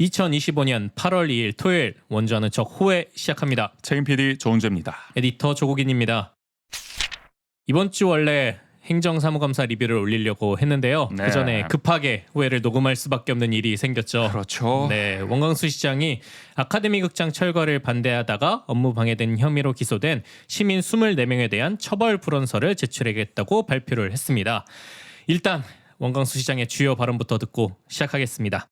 2025년 8월 2일 토요일 원주하는 척 호회 시작합니다. 책임 PD 조은재입니다. 에디터 조국인입니다. 이번 주 원래 행정사무감사 리뷰를 올리려고 했는데요. 네. 그 전에 급하게 호회를 녹음할 수밖에 없는 일이 생겼죠. 그렇죠. 네, 원광수 시장이 아카데미 극장 철거를 반대하다가 업무 방해된 혐의로 기소된 시민 24명에 대한 처벌 불원서를 제출하겠다고 발표를 했습니다. 일단 원광수 시장의 주요 발언부터 듣고 시작하겠습니다.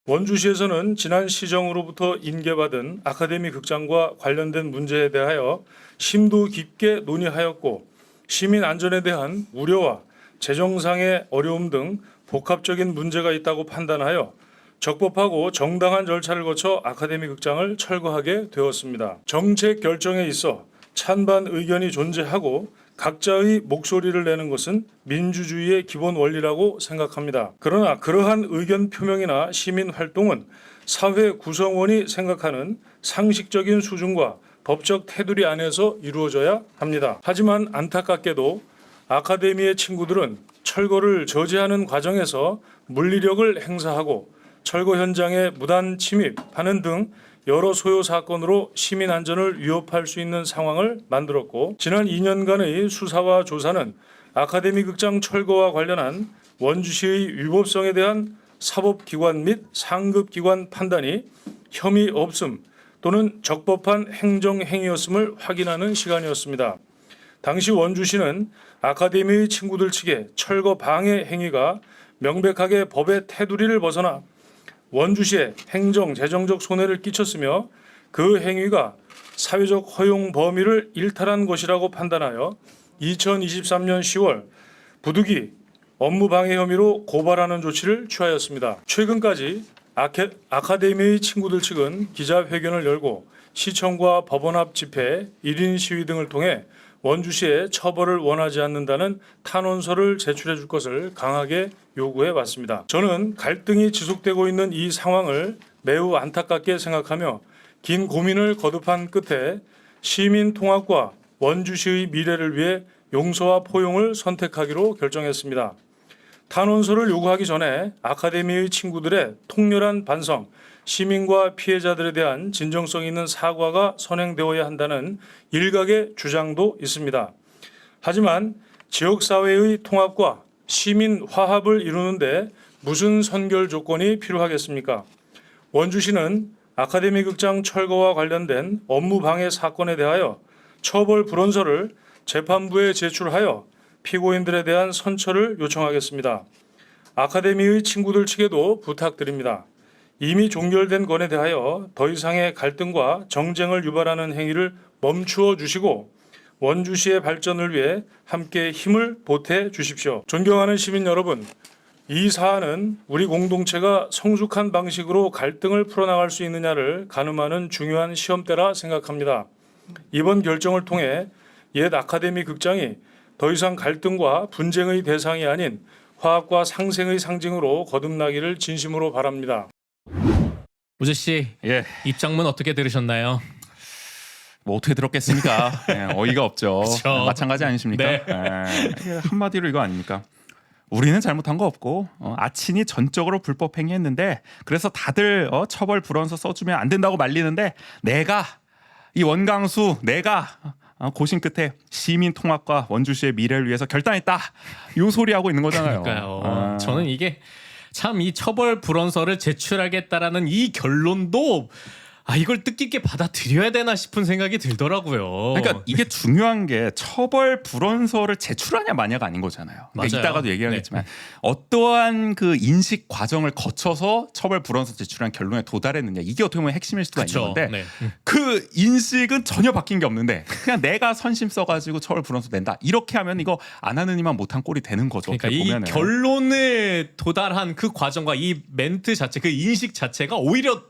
원주시에서는 지난 시정으로부터 인계받은 아카데미 극장과 관련된 문제에 대하여 심도 깊게 논의하였고 시민 안전에 대한 우려와 재정상의 어려움 등 복합적인 문제가 있다고 판단하여 적법하고 정당한 절차를 거쳐 아카데미 극장을 철거하게 되었습니다. 정책 결정에 있어 찬반 의견이 존재하고 각자의 목소리를 내는 것은 민주주의의 기본 원리라고 생각합니다. 그러나 그러한 의견 표명이나 시민 활동은 사회 구성원이 생각하는 상식적인 수준과 법적 테두리 안에서 이루어져야 합니다. 하지만 안타깝게도 아카데미의 친구들은 철거를 저지하는 과정에서 물리력을 행사하고 철거 현장에 무단 침입하는 등 여러 소요 사건으로 시민 안전을 위협할 수 있는 상황을 만들었고 지난 2년간의 수사와 조사는 아카데미 극장 철거와 관련한 원주시의 위법성에 대한 사법기관 및 상급기관 판단이 혐의 없음 또는 적법한 행정행위였음을 확인하는 시간이었습니다. 당시 원주시는 아카데미의 친구들 측의 철거 방해 행위가 명백하게 법의 테두리를 벗어나 원주시에 행정, 재정적 손해를 끼쳤으며 그 행위가 사회적 허용 범위를 일탈한 것이라고 판단하여 2023년 10월 부득이 업무방해 혐의로 고발하는 조치를 취하였습니다. 최근까지 아카데미의 친구들 측은 기자회견을 열고 시청과 법원 앞 집회, 1인 시위 등을 통해 원주시에 처벌을 원하지 않는다는 탄원서를 제출해 줄 것을 강하게 요구해 왔습니다. 저는 갈등이 지속되고 있는 이 상황을 매우 안타깝게 생각하며 긴 고민을 거듭한 끝에 시민통합과 원주시의 미래를 위해 용서와 포용을 선택하기로 결정했습니다. 탄원서를 요구하기 전에 아카데미의 친구들의 통렬한 반성, 시민과 피해자들에 대한 진정성 있는 사과가 선행되어야 한다는 일각의 주장도 있습니다. 하지만 지역사회의 통합과 시민 화합을 이루는데 무슨 선결 조건이 필요하겠습니까? 원주시는 아카데미 극장 철거와 관련된 업무 방해 사건에 대하여 처벌 불원서를 재판부에 제출하여 피고인들에 대한 선처를 요청하겠습니다. 아카데미의 친구들 측에도 부탁드립니다. 이미 종결된 건에 대하여 더 이상의 갈등과 정쟁을 유발하는 행위를 멈추어 주시고 원주시의 발전을 위해 함께 힘을 보태 주십시오. 존경하는 시민 여러분, 이 사안은 우리 공동체가 성숙한 방식으로 갈등을 풀어나갈 수 있느냐를 가늠하는 중요한 시험대라 생각합니다. 이번 결정을 통해 옛 아카데미 극장이 더 이상 갈등과 분쟁의 대상이 아닌 화합과 상생의 상징으로 거듭나기를 진심으로 바랍니다. 우재 씨, 예, 입장문 어떻게 들으셨나요? 뭐 어떻게 들었겠습니까? 예, 어이가 없죠. 그렇죠. 마찬가지 아니십니까? 네. 이게 한마디로 이거 아닙니까? 우리는 잘못한 거 없고 아친이 전적으로 불법 행위했는데 그래서 다들 처벌 불원서 써주면 안 된다고 말리는데 내가 이 원광수 내가 고심 끝에 시민 통합과 원주시의 미래를 위해서 결단했다. 요 소리 하고 있는 거잖아요. 그러니까요. 저는 이게 참 이 처벌 불원서를 제출하겠다라는 이 결론도 이걸 뜻깊게 받아들여야 되나 싶은 생각이 들더라고요. 그러니까 이게 중요한 게 처벌 불원서를 제출하냐 마냐가 아닌 거잖아요. 그러니까 맞아요. 이따가도 얘기하겠지만 어떠한 그 인식 과정을 거쳐서 처벌 불원서 제출한 결론에 도달했느냐 이게 어떻게 보면 핵심일 수가 그쵸. 있는 건데 네. 그 인식은 전혀 바뀐 게 없는데 그냥 내가 선심 써가지고 처벌 불원서 낸다 이렇게 하면 이거 안 하는 이만 못한 꼴이 되는 거죠. 그러니까 어떻게 이 보면은. 결론에 도달한 그 과정과 이 멘트 자체, 그 인식 자체가 오히려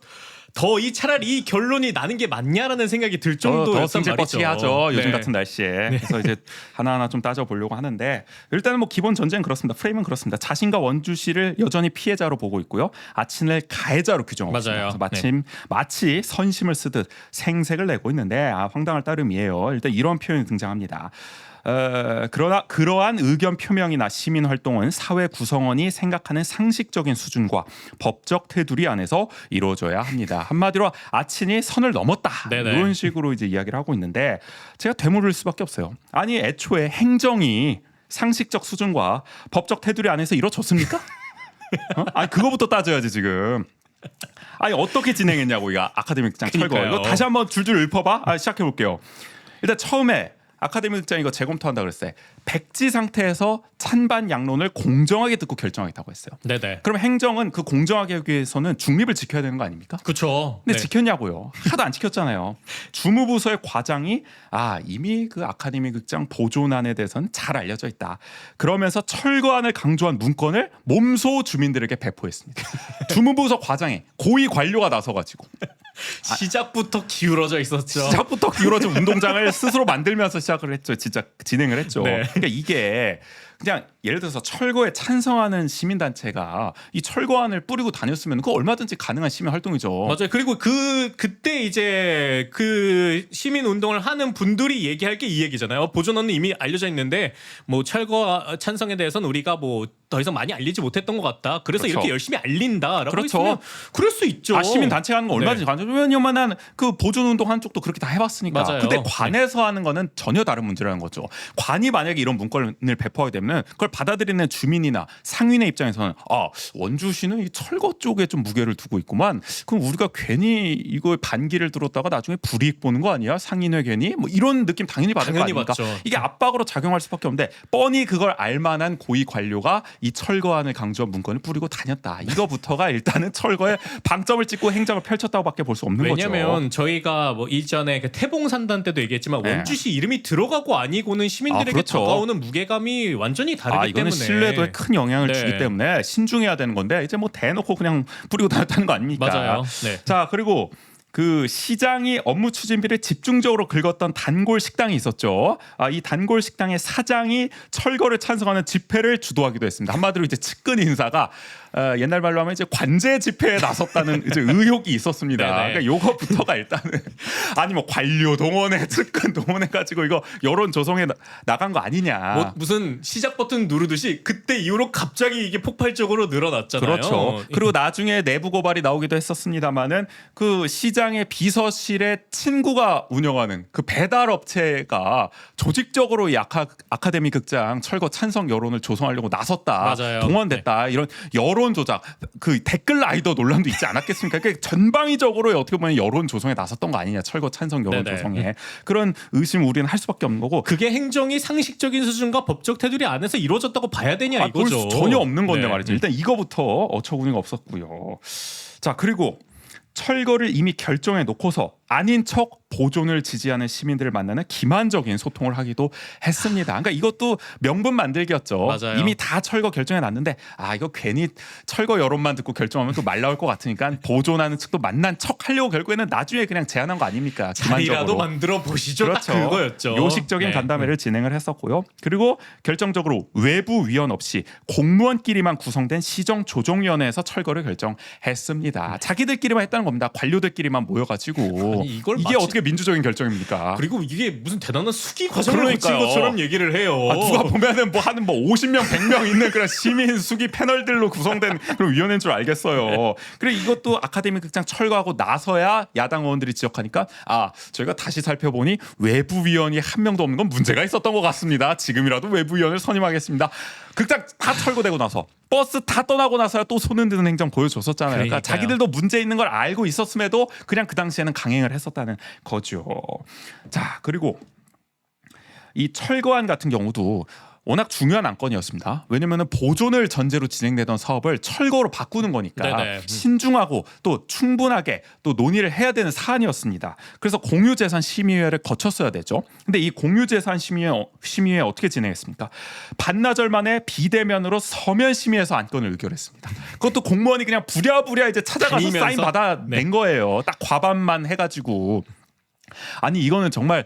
더 차라리 이 결론이 나는 게 맞냐라는 생각이 들 더 정도였단 승질뻗치하죠. 말이죠. 요즘 네. 같은 날씨에. 그래서 이제 하나하나 좀 따져보려고 하는데 일단은 뭐 기본 전제는 그렇습니다. 프레임은 그렇습니다. 자신과 원주시를 여전히 피해자로 보고 있고요. 아친을 가해자로 규정하고 맞아요. 있습니다. 마치 선심을 쓰듯 생색을 내고 있는데 황당할 따름이에요. 일단 이런 표현이 등장합니다. 그러나 그러한 의견 표명이나 시민 활동은 사회 구성원이 생각하는 상식적인 수준과 법적 테두리 안에서 이루어져야 합니다. 한마디로 아친이 선을 넘었다. 네네. 이런 식으로 이제 이야기를 하고 있는데 제가 되물을 수밖에 없어요. 아니 애초에 행정이 상식적 수준과 법적 테두리 안에서 이루어졌습니까? 아니 그거부터 따져야지 지금. 아니 어떻게 진행했냐고 이거 아카데미 극장 철거. 그러니까요. 이거 다시 한번 줄줄 읊어봐. 시작해 볼게요. 일단 처음에 아카데미 극장 이거 재검토한다 그랬어요. 백지 상태에서 찬반 양론을 공정하게 듣고 결정하겠다고 했어요. 네네. 그럼 행정은 그 공정하게 하기 위해서는 중립을 지켜야 되는 거 아닙니까? 그렇죠. 근데 지켰냐고요? 하나도 안 지켰잖아요. 주무부서의 과장이 이미 그 아카데미 극장 보존안에 대해서는 잘 알려져 있다. 그러면서 철거안을 강조한 문건을 몸소 주민들에게 배포했습니다. 주무부서 과장이 고위 관료가 나서가지고 시작부터 기울어져 있었죠. 시작부터 기울어진 운동장을 스스로 만들면서 시작을 했죠. 진짜 진행을 했죠. 네. 그러니까 이게 그냥 예를 들어서 철거에 찬성하는 시민단체가 이 철거안을 뿌리고 다녔으면 그거 얼마든지 가능한 시민 활동이죠. 맞아요. 그리고 그때 이제 그 시민 운동을 하는 분들이 얘기할 게 이 얘기잖아요. 보존원은 이미 알려져 있는데 뭐 철거 찬성에 대해서는 우리가 뭐 더 이상 많이 알리지 못했던 것 같다. 그래서 그렇죠. 이렇게 열심히 알린다라고 그렇죠. 했으면 그럴 수 있죠. 시민 단체가 하는 거 얼마든지 네. 가능하죠. 왜냐면 그 보존 운동 한 쪽도 그렇게 다 해봤으니까. 맞아요. 근데 관에서 하는 거는 전혀 다른 문제라는 거죠. 관이 만약에 이런 문건을 배포하게 되면 그걸 받아들이는 주민이나 상인의 입장에서는 원주시는 이 철거 쪽에 좀 무게를 두고 있구만. 그럼 우리가 괜히 이거 반기를 들었다가 나중에 불이익 보는 거 아니야? 상인회 괜히 뭐 이런 느낌 당연히 받을 거 당연히 아닙니까? 받죠. 이게 압박으로 작용할 수밖에 없는데 뻔히 그걸 알만한 고위 관료가 이 철거안을 강조한 문건을 뿌리고 다녔다. 이거부터가 일단은 철거에 방점을 찍고 행정을 펼쳤다고밖에 볼 수 없는 거죠. 왜냐면 저희가 뭐 일전에 그 태봉산단 때도 얘기했지만 네. 원주시 이름이 들어가고 아니고는 시민들에게 그렇죠. 다가오는 무게감이 완전히 다르기 이거는 때문에 신뢰도에 큰 영향을 네. 주기 때문에 신중해야 되는 건데 이제 뭐 대놓고 그냥 뿌리고 다녔다는 거 아닙니까? 맞아요. 네. 자 그리고 그 시장이 업무 추진비를 집중적으로 긁었던 단골 식당이 있었죠. 이 단골 식당의 사장이 철거를 찬성하는 집회를 주도하기도 했습니다. 한마디로 이제 측근 인사가 옛날 말로 하면 이제 관제 집회에 나섰다는 이제 의혹이 있었습니다. 네네. 그러니까 요거부터가 일단은 아니 뭐 관료 동원해 측근 동원해 가지고 이거 여론 조성에 나간 거 아니냐. 뭐 무슨 시작 버튼 누르듯이 그때 이후로 갑자기 이게 폭발적으로 늘어났잖아요. 그렇죠. 그리고 나중에 내부 고발이 나오기도 했었습니다만은 그 시장의 비서실의 친구가 운영하는 그 배달 업체가 조직적으로 이 아카데미 극장 철거 찬성 여론을 조성하려고 나섰다. 맞아요. 동원됐다. 이런 여론 조작, 그 댓글 라이더 논란도 있지 않았겠습니까? 그러니까 전방위적으로 어떻게 보면 여론 조성에 나섰던 거 아니냐. 철거 찬성 여론 네네. 조성에. 그런 의심 우리는 할 수밖에 없는 거고. 그게 행정이 상식적인 수준과 법적 테두리 안에서 이루어졌다고 봐야 되냐 볼 이거죠. 수 전혀 없는 건데 네. 말이죠. 일단 이거부터 어처구니가 없었고요. 자 그리고 철거를 이미 결정해 놓고서 아닌 척 보존을 지지하는 시민들을 만나는 기만적인 소통을 하기도 했습니다. 그러니까 이것도 명분 만들기였죠. 맞아요. 이미 다 철거 결정해 놨는데 이거 괜히 철거 여론만 듣고 결정하면 또 말 나올 것 같으니까 보존하는 측도 만난 척 하려고 결국에는 나중에 그냥 제안한 거 아닙니까? 자리라도 만들어 보시죠. 그렇죠. 딱 그거였죠. 요식적인 네. 간담회를 진행을 했었고요. 그리고 결정적으로 외부 위원 없이 공무원끼리만 구성된 시정조정위원회에서 철거를 결정했습니다. 자기들끼리만 했다는 겁니다. 관료들끼리만 모여가지고 아니, 이게 이게 어떻게 민주적인 결정입니까? 그리고 이게 무슨 대단한 수기 과정을 거친 그러니까요. 것처럼 얘기를 해요. 누가 보면은 뭐 하는 50명, 100명 있는 그런 시민 수기 패널들로 구성된 그런 위원회인 줄 알겠어요. 그리고 이것도 아카데미 극장 철거하고 나서야 야당 의원들이 지적하니까 저희가 다시 살펴보니 외부 위원이 한 명도 없는 건 문제가 있었던 것 같습니다. 지금이라도 외부 위원을 선임하겠습니다. 극장 다 철거되고 나서 버스 다 떠나고 나서야 또 손 흔드는 행정 보여줬었잖아요. 그러니까 그러니까요. 자기들도 문제 있는 걸 알고 있었음에도 그냥 그 당시에는 강행을 했었다는 거죠. 자 그리고 이 철거안 같은 경우도 워낙 중요한 안건이었습니다. 왜냐하면 보존을 전제로 진행되던 사업을 철거로 바꾸는 거니까 네네. 신중하고 또 충분하게 또 논의를 해야 되는 사안이었습니다. 그래서 공유재산 심의회를 거쳤어야 되죠. 근데 이 공유재산 심의회 어떻게 진행했습니까? 반나절 만에 비대면으로 서면 심의해서 안건을 의결했습니다. 그것도 공무원이 그냥 부랴부랴 이제 찾아가서 다니면서? 사인 받아낸 네. 거예요. 딱 과반만 해가지고. 아니 이거는 정말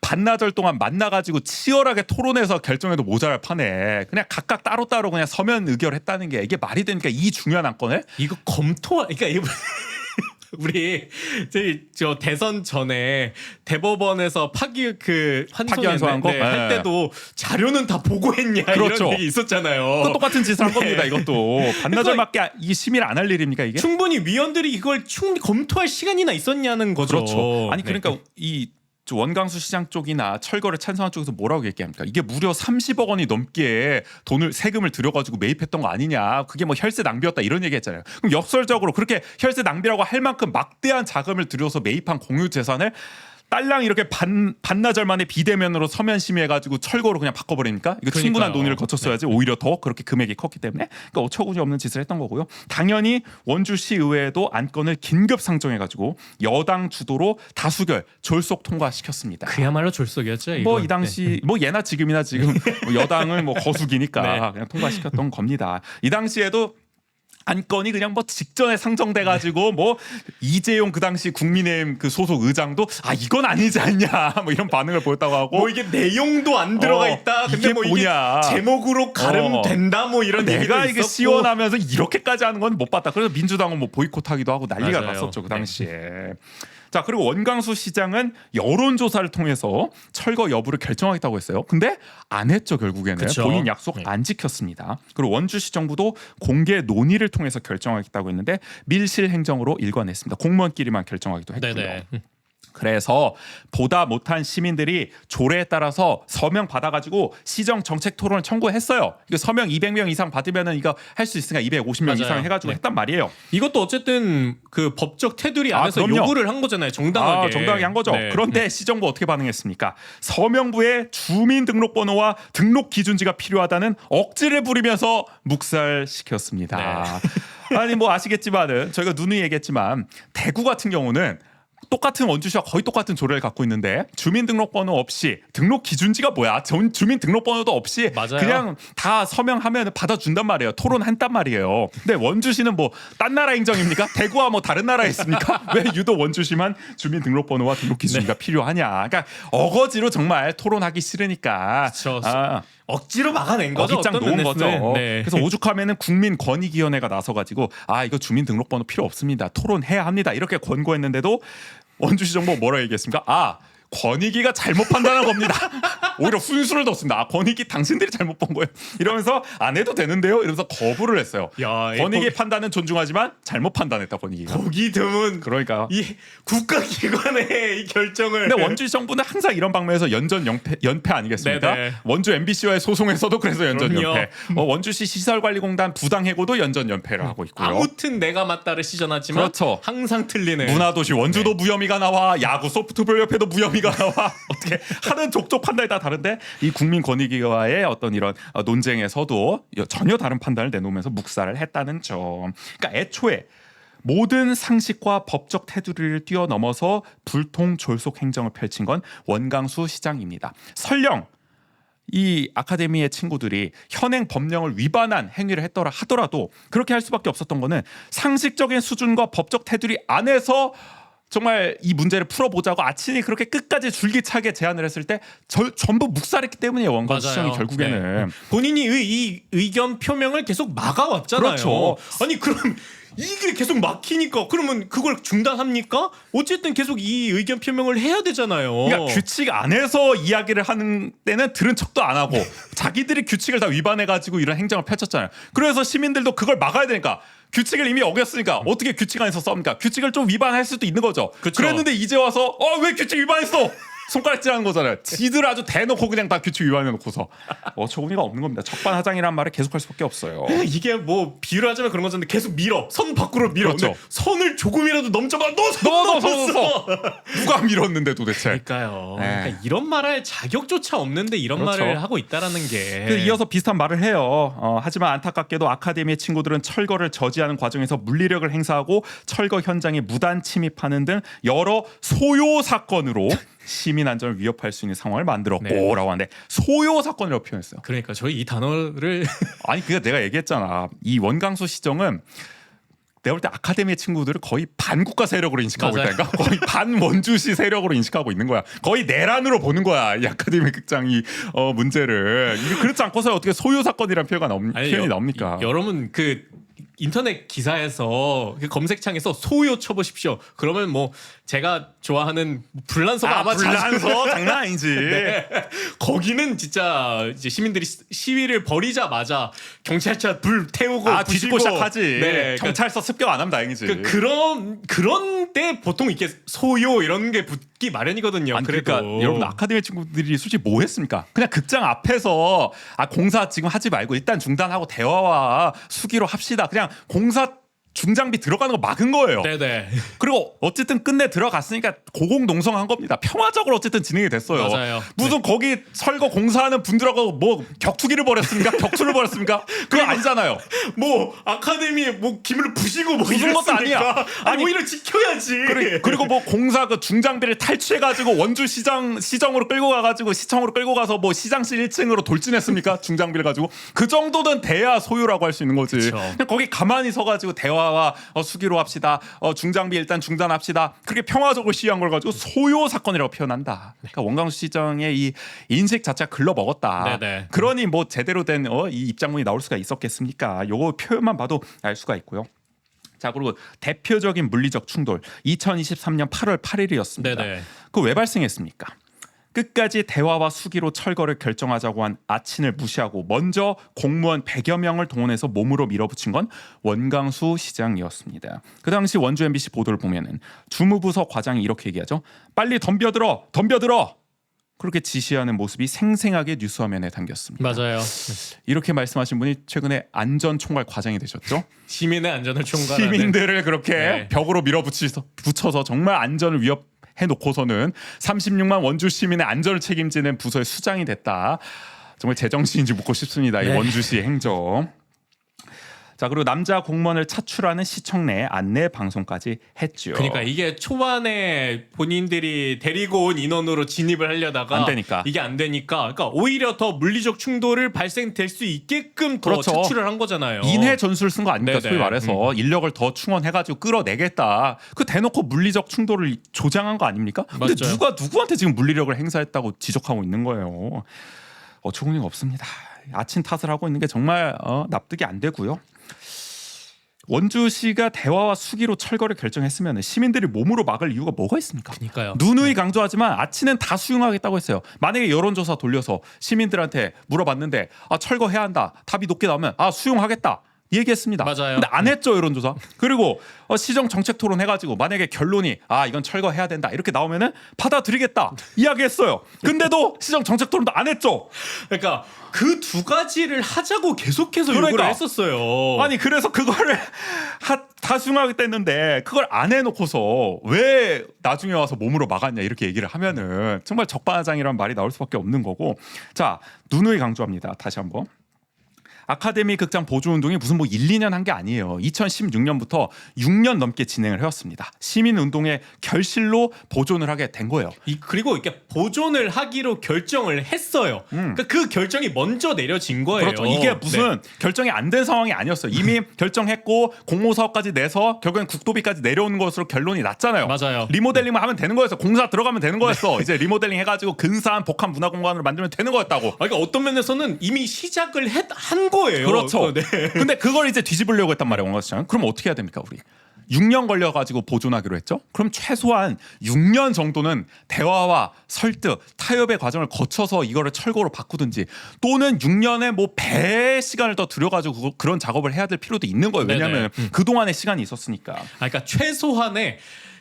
반나절 동안 만나가지고 치열하게 토론해서 결정해도 모자랄 판에 그냥 각각 따로따로 그냥 서면 의결했다는 게 이게 말이 되니까 이 중요한 안건을 이거 그러니까 이거 우리 저 대선 전에 대법원에서 파기환송한 거? 할 네. 때도 자료는 다 보고했냐 그렇죠. 이런 얘기 있었잖아요. 또 똑같은 짓을 한 네. 겁니다. 이것도 반나절밖에 이 심의를 안 할 일입니까 이게? 충분히 위원들이 이걸 충분히 검토할 시간이나 있었냐는 거죠. 그렇죠. 아니 그러니까 네. 이 원광수 시장 쪽이나 철거를 찬성한 쪽에서 뭐라고 얘기합니까? 이게 무려 30억 원이 넘게 세금을 들여가지고 매입했던 거 아니냐? 그게 뭐 혈세 낭비였다 이런 얘기했잖아요. 그럼 역설적으로 그렇게 혈세 낭비라고 할 만큼 막대한 자금을 들여서 매입한 공유 재산을 딸랑 이렇게 반나절 만에 비대면으로 서면 심의해가지고 철거로 그냥 바꿔버리니까 이거 충분한 그러니까요. 논의를 거쳤어야지 오히려 더 그렇게 금액이 컸기 때문에 그러니까 어처구니 없는 짓을 했던 거고요. 당연히 원주시 의회도 안건을 긴급 상정해가지고 여당 주도로 다수결 졸속 통과시켰습니다. 그야말로 졸속이었죠. 뭐 이건. 이 당시 뭐 예나 지금이나 지금 뭐 여당은 뭐 거수기니까 네. 그냥 통과시켰던 겁니다. 이 당시에도 안건이 그냥 뭐 직전에 상정돼가지고 뭐 이재용 그 당시 국민의힘 그 소속 의장도 이건 아니지 않냐 뭐 이런 반응을 보였다고 하고 뭐 이게 내용도 안 들어가 있다. 근데 이게 뭐 뭐냐. 이게 제목으로 가름된다 뭐 이런 얘기도 내가 이게 있었고. 시원하면서 이렇게까지 하는 건 못 봤다. 그래서 민주당은 뭐 보이콧하기도 하고 난리가 맞아요. 났었죠 그 네. 당시에. 자 그리고 원광수 시장은 여론조사를 통해서 철거 여부를 결정하겠다고 했어요. 근데 안 했죠 결국에는. 그쵸. 본인 약속 네. 안 지켰습니다. 그리고 원주시 정부도 공개 논의를 통해서 결정하겠다고 했는데 밀실 행정으로 일관했습니다. 공무원끼리만 결정하기도 했고요. 네네. 그래서 보다 못한 시민들이 조례에 따라서 서명 받아가지고 시정 정책 토론을 청구했어요. 이거 서명 200명 이상 받으면은 이거 할 수 있으니까 250명 맞아요. 이상 해가지고 네. 했단 말이에요. 이것도 어쨌든 그 법적 테두리 안에서 그럼요. 요구를 한 거잖아요. 정당하게. 정당하게 한 거죠. 네. 그런데 시정부 어떻게 반응했습니까? 서명부에 주민등록번호와 등록 기준지가 필요하다는 억지를 부리면서 묵살시켰습니다. 아니 뭐 아시겠지만은 저희가 누누이 얘기했지만 대구 같은 경우는 똑같은 원주시와 거의 똑같은 조례를 갖고 있는데 주민등록번호 없이 등록 기준지가 뭐야? 주민등록번호도 없이 맞아요. 그냥 다 서명하면 받아준단 말이에요. 토론한단 말이에요. 근데 원주시는 뭐 딴 나라 행정입니까? 대구와 뭐 다른 나라에 있습니까? 왜 유독 원주시만 주민등록번호와 등록 기준지가 필요하냐? 그러니까 어거지로 정말 토론하기 싫으니까. 그쵸. 아, 억지로 막아낸 거죠. 어깃장 어떤 놓은 거죠. 면에서는. 네. 그래서 오죽하면은 국민권익위원회가 나서가지고 이거 주민등록번호 필요 없습니다. 토론해야 합니다. 이렇게 권고했는데도 원주시 정부가 뭐라 얘기했습니까? 권익위가 잘못 판단한 겁니다. 오히려 훈수를 뒀습니다. 권익위 당신들이 잘못 본 거예요. 이러면서 안 해도 되는데요. 이러면서 거부를 했어요. 야, 권익위 판단은 존중하지만 잘못 판단했다 권익위가. 보기 드문 그러니까. 이 국가기관의 이 결정을. 근데 원주시 정부는 항상 이런 방면에서 연전 연패 아니겠습니까? 네네. 원주 MBC와의 소송에서도 그래서 연전 그럼요. 연패. 원주시 시설관리공단 부당해고도 연전 연패를 하고 있고요. 아무튼 내가 맞다를 시전하지만 그렇죠. 항상 틀리는. 문화도시 원주도 무혐의가 나와 야구 소프트볼 협회도 무혐의가 나와 어떻게 하는 족족 판단이 다 다른데 이 국민권익위와의 어떤 이런 논쟁에서도 전혀 다른 판단을 내놓으면서 묵살을 했다는 점. 그러니까 애초에 모든 상식과 법적 테두리를 뛰어넘어서 불통 졸속 행정을 펼친 건 원광수 시장입니다. 설령 이 아카데미의 친구들이 현행 법령을 위반한 행위를 했더라 하더라도 그렇게 할 수밖에 없었던 거는 상식적인 수준과 법적 테두리 안에서 정말 이 문제를 풀어보자고 아친이 그렇게 끝까지 줄기차게 제안을 했을 때 전부 묵살했기 때문이에요. 원광수 시장이 결국에는. 네. 본인이 이 의견 표명을 계속 막아왔잖아요. 그렇죠. 아니 그럼 이게 계속 막히니까 그러면 그걸 중단합니까? 어쨌든 계속 이 의견 표명을 해야 되잖아요. 그러니까 규칙 안에서 이야기를 하는 때는 들은 척도 안 하고 자기들이 규칙을 다 위반해가지고 이런 행정을 펼쳤잖아요. 그래서 시민들도 그걸 막아야 되니까 규칙을 이미 어겼으니까 어떻게 규칙 안에서 싸웁니까? 규칙을 좀 위반할 수도 있는 거죠. 그쵸. 그랬는데 이제 와서 왜 규칙 위반했어? 손가락질하는 거잖아요. 지들 아주 대놓고 그냥 다 규칙 위반해놓고서 어처구니가 없는 겁니다. 적반하장이라는 말을 계속할 수밖에 없어요. 이게 뭐 비유를 하자면 그런 거잖아요. 계속 밀어. 선 밖으로 밀어. 그렇죠. 근데 선을 조금이라도 넘쳐봐. 너 넘었어. 누가 밀었는데 도대체. 그러니까요. 네. 그러니까 이런 말할 자격조차 없는데 이런 그렇죠. 말을 하고 있다라는 게. 이어서 비슷한 말을 해요. 하지만 안타깝게도 아카데미의 친구들은 철거를 저지하는 과정에서 물리력을 행사하고 철거 현장에 무단 침입하는 등 여러 소요 사건으로 시민 안전을 위협할 수 있는 상황을 만들었고라고 하는데 소요 사건이라고 표현했어요. 그러니까 저희 이 단어를 아니 그게 내가 얘기했잖아. 이 원광수 시정은 내가 볼 때 아카데미의 친구들을 거의 반국가 세력으로 인식하고 맞아요. 있다니까. 거의 반원주시 세력으로 인식하고 있는 거야. 거의 내란으로 보는 거야. 이 아카데미 극장이 문제를. 이게 그렇지 않고서 어떻게 소요 사건이라는 표현이 나옵니까? 여러분 그 인터넷 기사에서 그 검색창에서 소요 쳐보십시오. 그러면 뭐 제가 좋아하는 불란서가 아마 불란서 장난 아니지. 네. 거기는 진짜 이제 시민들이 시위를 벌이자마자 경찰차 불 태우고 뒤집고 시작하지. 네, 경찰서 습격 안 하면 다행이지. 그런 때 보통 이렇게 소요 이런 게 붙기 마련이거든요. 아니, 그래도 그러니까 여러분 아카데미 친구들이 솔직히 뭐 했습니까? 그냥 극장 앞에서 공사 지금 하지 말고 일단 중단하고 대화와 수기로 합시다. 그냥 공사 중장비 들어가는 거 막은 거예요. 네네. 그리고 어쨌든 끝내 들어갔으니까 고공농성한 겁니다. 평화적으로 어쨌든 진행이 됐어요. 맞아요. 무슨 거기 철거 공사하는 분들하고 뭐 격투기를 벌였습니까? 격투를 벌였습니까? 그거 아니잖아요. 뭐 아카데미에 뭐 기물을 부시고 뭐 부순 것도 아니야. 아니 오히려 지켜야지. 그리고 뭐 공사 그 중장비를 탈취해가지고 원주 시정으로 끌고 가가지고 시청으로 끌고 가서 뭐 시장실 1층으로 돌진했습니까? 중장비를 가지고 그 정도는 돼야 소유라고 할 수 있는 거지. 그쵸. 그냥 거기 가만히 서가지고 대화와 수기로 합시다. 중장비 일단 중단합시다. 그렇게 평화적으로 시위한 걸 가지고 소요 사건이라고 표현한다. 그러니까 원광수 시장의 이 인식 자체가 글러 먹었다. 네네. 그러니 뭐 제대로 된 이 입장문이 나올 수가 있었겠습니까? 요거 표현만 봐도 알 수가 있고요. 자, 그리고 대표적인 물리적 충돌 2023년 8월 8일이었습니다. 네네. 그 왜 발생했습니까? 끝까지 대화와 수기로 철거를 결정하자고 한 아친을 무시하고 먼저 공무원 100여 명을 동원해서 몸으로 밀어붙인 건 원광수 시장이었습니다. 그 당시 원주 MBC 보도를 보면은 주무부서 과장이 이렇게 얘기하죠. 빨리 덤벼들어. 그렇게 지시하는 모습이 생생하게 뉴스화면에 담겼습니다. 맞아요. 이렇게 말씀하신 분이 최근에 안전총괄 과장이 되셨죠. 시민의 안전을 총괄하는 시민들을 그렇게 네. 벽으로 붙여서 정말 안전을 위협해놓고서는 36만 원주 시민의 안전을 책임지는 부서의 수장이 됐다. 정말 제정신인지 묻고 싶습니다. 이 네. 원주시 행정. 자, 그리고 남자 공무원을 차출하는 시청 내 안내 방송까지 했죠. 그러니까 이게 초반에 본인들이 데리고 온 인원으로 진입을 하려다가 안 되니까. 이게 안 되니까 그러니까 오히려 더 물리적 충돌을 발생될 수 있게끔 더 그렇죠. 차출을 한 거잖아요. 인해 전술 쓴 거 아닙니까? 네네. 소위 말해서 인력을 더 충원해가지고 끌어내겠다. 그 대놓고 물리적 충돌을 조장한 거 아닙니까? 근데 맞아요. 누가 누구한테 지금 물리력을 행사했다고 지적하고 있는 거예요. 어처구니가 없습니다. 아친 탓을 하고 있는 게 정말 납득이 안 되고요. 원주시가 대화와 수기로 철거를 결정했으면 시민들이 몸으로 막을 이유가 뭐가 있습니까? 그러니까요. 누누이 강조하지만 아치는 다 수용하겠다고 했어요. 만약에 여론조사 돌려서 시민들한테 물어봤는데 철거해야 한다. 답이 높게 나오면 수용하겠다. 얘기했습니다. 맞아요. 근데 안 했죠, 여론조사. 그리고 시정 정책 토론 해가지고 만약에 결론이 이건 철거해야 된다 이렇게 나오면은 받아들이겠다 이야기했어요. 근데도 시정 정책 토론도 안 했죠. 그러니까 그 두 가지를 하자고 계속해서 요구를 그러니까. 했었어요. 아니 그래서 그거를 다 수용하겠다 했는데 그걸 안 해놓고서 왜 나중에 와서 몸으로 막았냐 이렇게 얘기를 하면은 정말 적반하장이라는 말이 나올 수밖에 없는 거고. 자, 누누이 강조합니다. 다시 한번. 아카데미 극장 보조 운동이 무슨 1, 2년 한 게 아니에요. 2016년부터 6년 넘게 진행을 해왔습니다. 시민 운동의 결실로 보존을 하게 된 거예요. 그리고 이렇게 보존을 하기로 결정을 했어요. 그러니까 그 결정이 먼저 내려진 거예요. 그렇죠. 이게 무슨 결정이 안 된 상황이 아니었어요. 이미 결정했고 공모사업까지 내서 결국엔 국도비까지 내려오는 것으로 결론이 났잖아요. 맞아요. 리모델링만 하면 되는 거였어. 공사 들어가면 되는 거였어. 이제 리모델링 해가지고 근사한 복합 문화공간으로 만들면 되는 거였다고. 그러니까 어떤 면에서는 이미 시작을 한 거예요. 그렇죠. 네. 근데 그걸 이제 뒤집으려고 했단 말이에요, 원광수 시장. 그럼 어떻게 해야 됩니까, 우리? 6년 걸려가지고 보존하기로 했죠. 그럼 최소한 6년 정도는 대화와 설득, 타협의 과정을 거쳐서 이거를 철거로 바꾸든지 또는 6년에 뭐 배의 시간을 더 들여가지고 그런 작업을 해야 될 필요도 있는 거예요. 왜냐하면 그 동안의 시간이 있었으니까. 그러니까 최소한의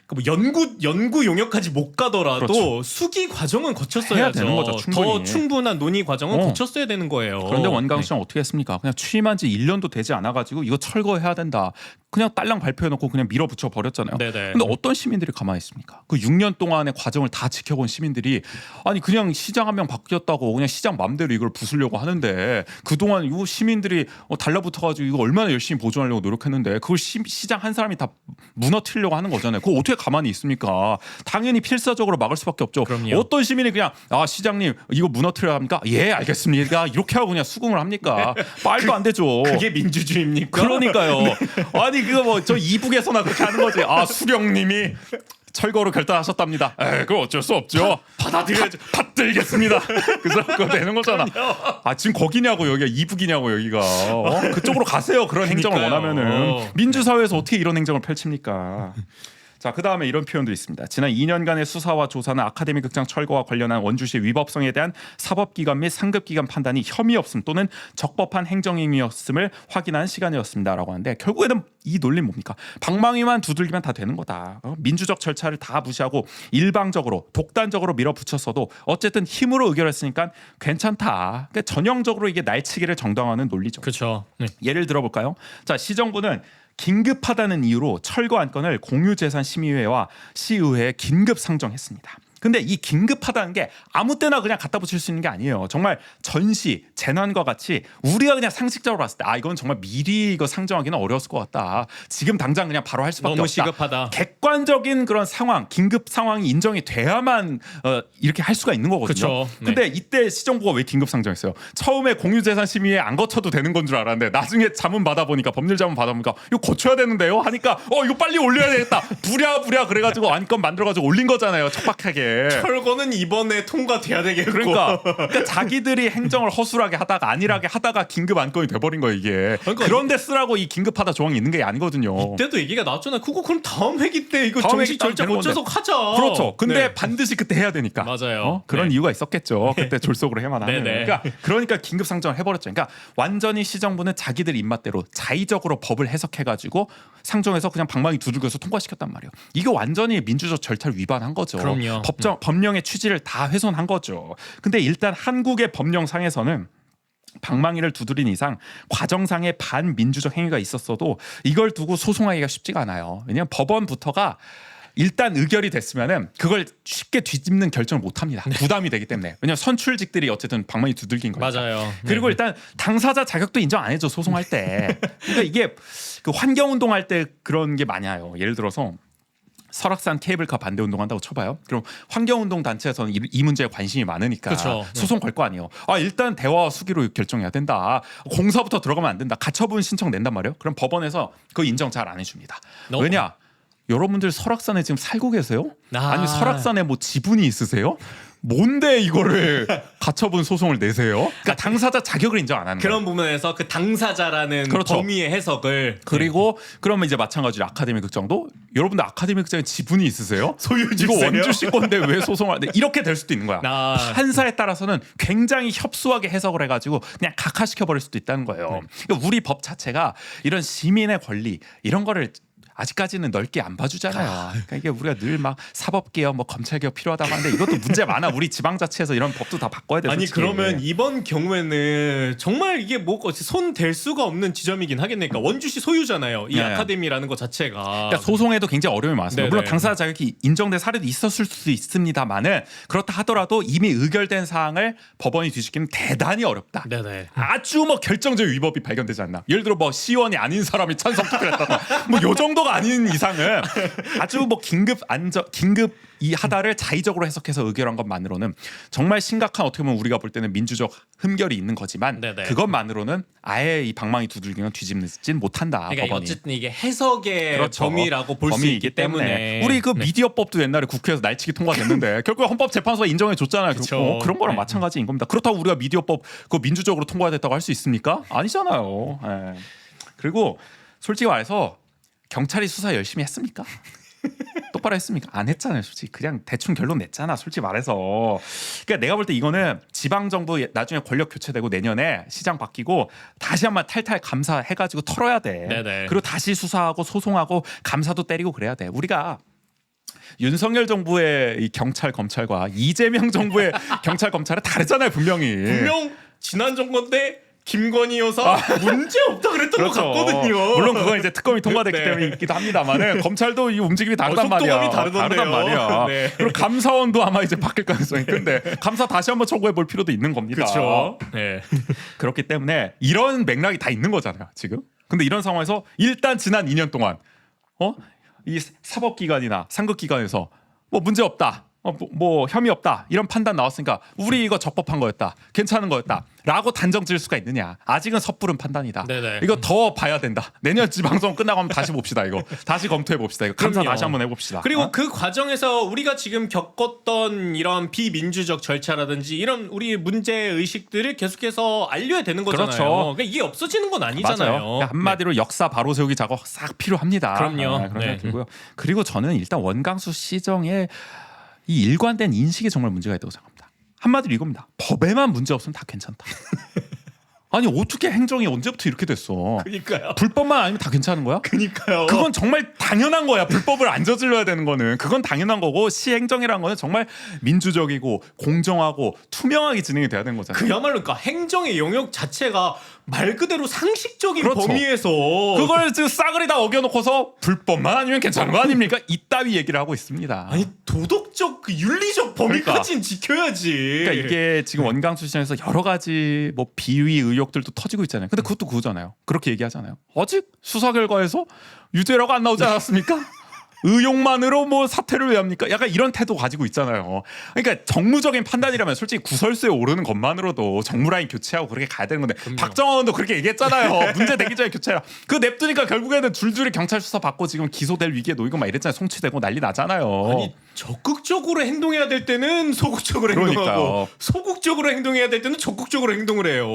뭐 연구 용역까지 못 가더라도 그렇죠. 수기 과정은 거쳤어야죠. 해야 되는 거죠, 충분히. 더 충분한 논의 과정은 거쳤어야 되는 거예요. 그런데 원광수 시장 어떻게 했습니까? 그냥 취임한 지 1년도 되지 않아가지고 이거 철거해야 된다. 그냥 딸랑 발표해놓고 그냥 밀어붙여 버렸잖아요. 네네. 근데 어떤 시민들이 가만히 있습니까? 그 6년 동안의 과정을 다 지켜본 시민들이 아니 그냥 시장 한 명 바뀌었다고 그냥 시장 맘대로 이걸 부수려고 하는데 그동안 이 시민들이 달라붙어가지고 이거 얼마나 열심히 보존하려고 노력했는데 그걸 시장 한 사람이 다 무너뜨리려고 하는 거잖아요. 그거 어떻게 가만히 있습니까? 당연히 필사적으로 막을 수밖에 없죠. 그럼요. 어떤 시민이 그냥 시장님 이거 무너뜨려야 합니까? 예 알겠습니다. 이렇게 하고 그냥 수긍을 합니까? 말도 안 되죠. 그게 민주주의입니까? 그러니까요. 아니 그거 뭐 저 이북에서나 그렇게 하는 거지. 수령님이 철거로 결단하셨답니다. 그거 어쩔 수 없죠. 받아들여야죠. 받들겠습니다. 그래서 그거 되는 거잖아. 아 지금 거기냐고 여기가 이북이냐고 여기가 그쪽으로 가세요. 그런 행정을 그러니까요. 원하면은 민주사회에서 어떻게 이런 행정을 펼칩니까? 자, 그 다음에 이런 표현도 있습니다. 지난 2년간의 수사와 조사는 아카데미 극장 철거와 관련한 원주시 위법성에 대한 사법기관 및 상급기관 판단이 혐의 없음 또는 적법한 행정행위였음을 확인한 시간이었습니다라고 하는데 결국에는 이 논리는 뭡니까? 방망이만 두들기면 다 되는 거다. 민주적 절차를 다 무시하고 일방적으로 독단적으로 밀어붙였어도 어쨌든 힘으로 의결했으니까 괜찮다. 그러니까 전형적으로 이게 날치기를 정당화하는 논리죠. 그렇죠. 네. 예를 들어볼까요? 자, 시정부는 긴급하다는 이유로 철거 안건을 공유재산심의회와 시의회에 긴급 상정했습니다. 근데 이 긴급하다는 게 아무 때나 그냥 갖다 붙일 수 있는 게 아니에요. 정말 전시, 재난과 같이 우리가 그냥 상식적으로 봤을 때 이건 정말 미리 이거 상정하기는 어려웠을 것 같다. 지금 당장 그냥 바로 할 수밖에 너무 없다. 시급하다. 객관적인 그런 상황, 긴급 상황이 인정이 돼야만 이렇게 할 수가 있는 거거든요. 그쵸. 네. 근데 이때 시정부가 왜 긴급 상정했어요? 처음에 공유재산심의회 안 거쳐도 되는 건 줄 알았는데 나중에 자문 받아보니까 법률 자문 받아보니까 이거 고쳐야 되는데요 하니까 이거 빨리 올려야 되겠다. 부랴부랴 그래가지고 안건 만들어가지고 올린 거잖아요. 척박하게. 철거는 이번에 통과돼야 되겠고. 그러니까 자기들이 행정을 허술하게 하다가 안일하게 하다가 긴급 안건이 돼버린 거예요 이게. 그러니까 그런데 쓰라고 이 긴급하다 조항이 있는 게 아니거든요. 이때도 얘기가 나왔잖아요. 그럼 다음 회기 때 이거 다음 정식 회기 때 절차 되는 거쳐서 하자. 그렇죠. 근데 네. 반드시 그때 해야 되니까. 맞아요. 그런 네. 이유가 있었겠죠. 그때 졸속으로 해만 하면. 네네. 그러니까 긴급 상정을 해버렸죠. 그러니까 완전히 시정부는 자기들 입맛대로 자의적으로 법을 해석해가지고 상정해서 그냥 방망이 두들겨서 통과시켰단 말이에요. 이거 완전히 민주적 절차를 위반한 거죠. 그럼요. 법령의 취지를 다 훼손한 거죠. 근데 일단 한국의 법령상에서는 방망이를 두드린 이상 과정상의 반민주적 행위가 있었어도 이걸 두고 소송하기가 쉽지가 않아요. 왜냐하면 법원부터가 일단 의결이 됐으면은 그걸 쉽게 뒤집는 결정을 못 합니다. 부담이 되기 때문에. 왜냐하면 선출직들이 어쨌든 방망이 두들긴 거니까. 맞아요. 그리고 네. 일단 당사자 자격도 인정 안 해줘 소송할 때. 그러니까 이게 그 환경운동할 때 그런 게 많아요. 예를 들어서 설악산 케이블카 반대 운동한다고 쳐봐요. 그럼 환경운동 단체에서는 이 문제에 관심이 많으니까 그쵸. 소송 걸 거 아니에요. 일단 대화와 수기로 결정해야 된다. 공사부터 들어가면 안 된다. 가처분 신청 낸단 말이에요. 그럼 법원에서 그 인정 잘 안 해줍니다. 너무- 왜냐? 여러분들 설악산에 지금 살고 계세요? 아. 아니 설악산에 뭐 지분이 있으세요? 뭔데 이거를 가처분 소송을 내세요? 그러니까 당사자 자격을 인정 안 하는 거예요. 그런 부분에서 그 당사자라는 그렇죠. 범위의 해석을 그리고 그러면 이제 마찬가지로 아카데미 극장도 여러분들 아카데미 극장에 지분이 있으세요? 소유 이거 주세요. 원주시 건데 왜 소송을 하는데 이렇게 될 수도 있는 거야. 아. 판사에 따라서는 굉장히 협소하게 해석을 해가지고 그냥 각하시켜 버릴 수도 있다는 거예요. 그러니까 우리 법 자체가 이런 시민의 권리 이런 거를 아직까지는 넓게 안 봐주잖아요. 그러니까 이게 우리가 늘 막 사법개혁, 뭐 검찰개혁 필요하다고 하는데 이것도 문제 많아. 우리 지방자치에서 이런 법도 다 바꿔야 돼. 아니 솔직히. 그러면 이번 경우에는 정말 이게 뭐 손 댈 수가 없는 지점이긴 하겠네요. 그러니까 원주시 소유잖아요. 이 네. 아카데미라는 것 자체가. 그러니까 소송에도 굉장히 어려움이 많습니다. 네네. 물론 당사자 자격이 인정된 사례도 있었을 수 있습니다만은 그렇다 하더라도 이미 의결된 사항을 법원이 뒤집기는 대단히 어렵다. 네네. 아주 뭐 결정적 위법이 발견되지 않나. 예를 들어 뭐 시원이 아닌 사람이 찬성 투표를 했다가 뭐 요 정도가 아닌 이상은 아주 뭐 긴급 이 하다를 자의적으로 해석해서 의결한 것만으로는 정말 심각한 어떻게 보면 우리가 볼 때는 민주적 흠결이 있는 거지만 네네. 그것만으로는 아예 이 방망이 두들기는 뒤집진 못한다. 그러니까 법원이. 어쨌든 이게 해석의 그렇죠. 범위라고 볼 수 범위이기 있기 때문에 우리 그 네. 미디어법도 옛날에 국회에서 날치기 통과됐는데 결국 헌법재판소가 인정해 줬잖아요. 그쵸. 그런 거랑 네. 마찬가지인 겁니다. 그렇다고 우리가 미디어법 그 민주적으로 통과됐다고 할 수 있습니까? 아니잖아요. 예. 그리고 솔직히 말해서 경찰이 수사 열심히 했습니까? 똑바로 했습니까? 안 했잖아요. 솔직히 그냥 대충 결론 냈잖아. 솔직히 말해서. 그러니까 내가 볼 때 이거는 지방 정부 나중에 권력 교체되고 내년에 시장 바뀌고 다시 한번 탈탈 감사해가지고 털어야 돼. 네네. 그리고 다시 수사하고 소송하고 감사도 때리고 그래야 돼. 우리가 윤석열 정부의 이 경찰 검찰과 이재명 정부의 경찰 검찰은 다르잖아요. 분명히. 분명 지난 정권 때 김건희 여사 문제 없다 그랬던 것 같거든요. 물론 그건 이제 특검이 통과됐기 네. 때문에 있기도 합니다만은 검찰도 이 움직임이 다르단 말이야. 속도감이 다르던데요. 다르단 말이야. 네. 그리고 감사원도 아마 이제 바뀔 가능성이 큰데 감사 다시 한번 청구해 볼 필요도 있는 겁니다. 그렇죠. 네. 그렇기 때문에 이런 맥락이 다 있는 거잖아요. 지금. 근데 이런 상황에서 일단 지난 2년 동안 이 사법기관이나 상급기관에서 뭐 문제 없다. 뭐 혐의 없다 이런 판단 나왔으니까 우리 이거 적법한 거였다, 괜찮은 거였다라고 단정 지을 수가 있느냐? 아직은 섣부른 판단이다. 네네. 이거 더 봐야 된다. 내년 지방선 끝나고 한번 다시 봅시다. 이거 다시 검토해 봅시다. 이거 감사 그럼요. 다시 한번 해봅시다. 그리고 그 과정에서 우리가 지금 겪었던 이런 비민주적 절차라든지 이런 우리 문제 의식들을 계속해서 알려야 되는 거잖아요. 그렇죠. 그러니까 이게 없어지는 건 아니잖아요. 맞아요. 그러니까 한마디로 역사 바로 세우기 작업 싹 필요합니다. 그럼요. 그런 네. 생각이 들고요. 그리고 저는 일단 원강수 시정에 이 일관된 인식에 정말 문제가 있다고 생각합니다. 한마디로 이겁니다. 법에만 문제 없으면 다 괜찮다. 아니 어떻게 행정이 언제부터 이렇게 됐어? 그러니까요. 불법만 아니면 다 괜찮은 거야? 그러니까요. 그건 정말 당연한 거야. 불법을 안 저질러야 되는 거는 그건 당연한 거고, 시행정이라는 거는 정말 민주적이고 공정하고 투명하게 진행이 돼야 되는 거잖아요. 그야말로 그러니까 행정의 영역 자체가 말 그대로 상식적인 그렇죠. 범위에서 그걸 지금 싸그리 다 어겨놓고서 불법만 아니면 괜찮은 거 아닙니까? 이따위 얘기를 하고 있습니다. 아니 도덕적 그 윤리적 범위까지는 지켜야지. 그러니까 이게 지금 원강수 시장에서 여러 가지 뭐 비위 의혹들도 터지고 있잖아요. 근데 그것도 그거잖아요. 그렇게 얘기하잖아요. 아직 수사 결과에서 유죄라고 안 나오지 않았습니까? 의혹만으로 뭐 사퇴를 왜 합니까? 약간 이런 태도 가지고 있잖아요. 그러니까 정무적인 판단이라면 솔직히 구설수에 오르는 것만으로도 정무라인 교체하고 그렇게 가야 되는 건데, 박정원도 그렇게 얘기했잖아요. 문제 되기 전에 교체해라. 그거 냅두니까 결국에는 줄줄이 경찰 수사 받고 지금 기소될 위기에 놓이고 막 이랬잖아요. 송치되고 난리 나잖아요. 아니 적극적으로 행동해야 될 때는 소극적으로 그러니까요. 행동하고 소극적으로 행동해야 될 때는 적극적으로 행동을 해요.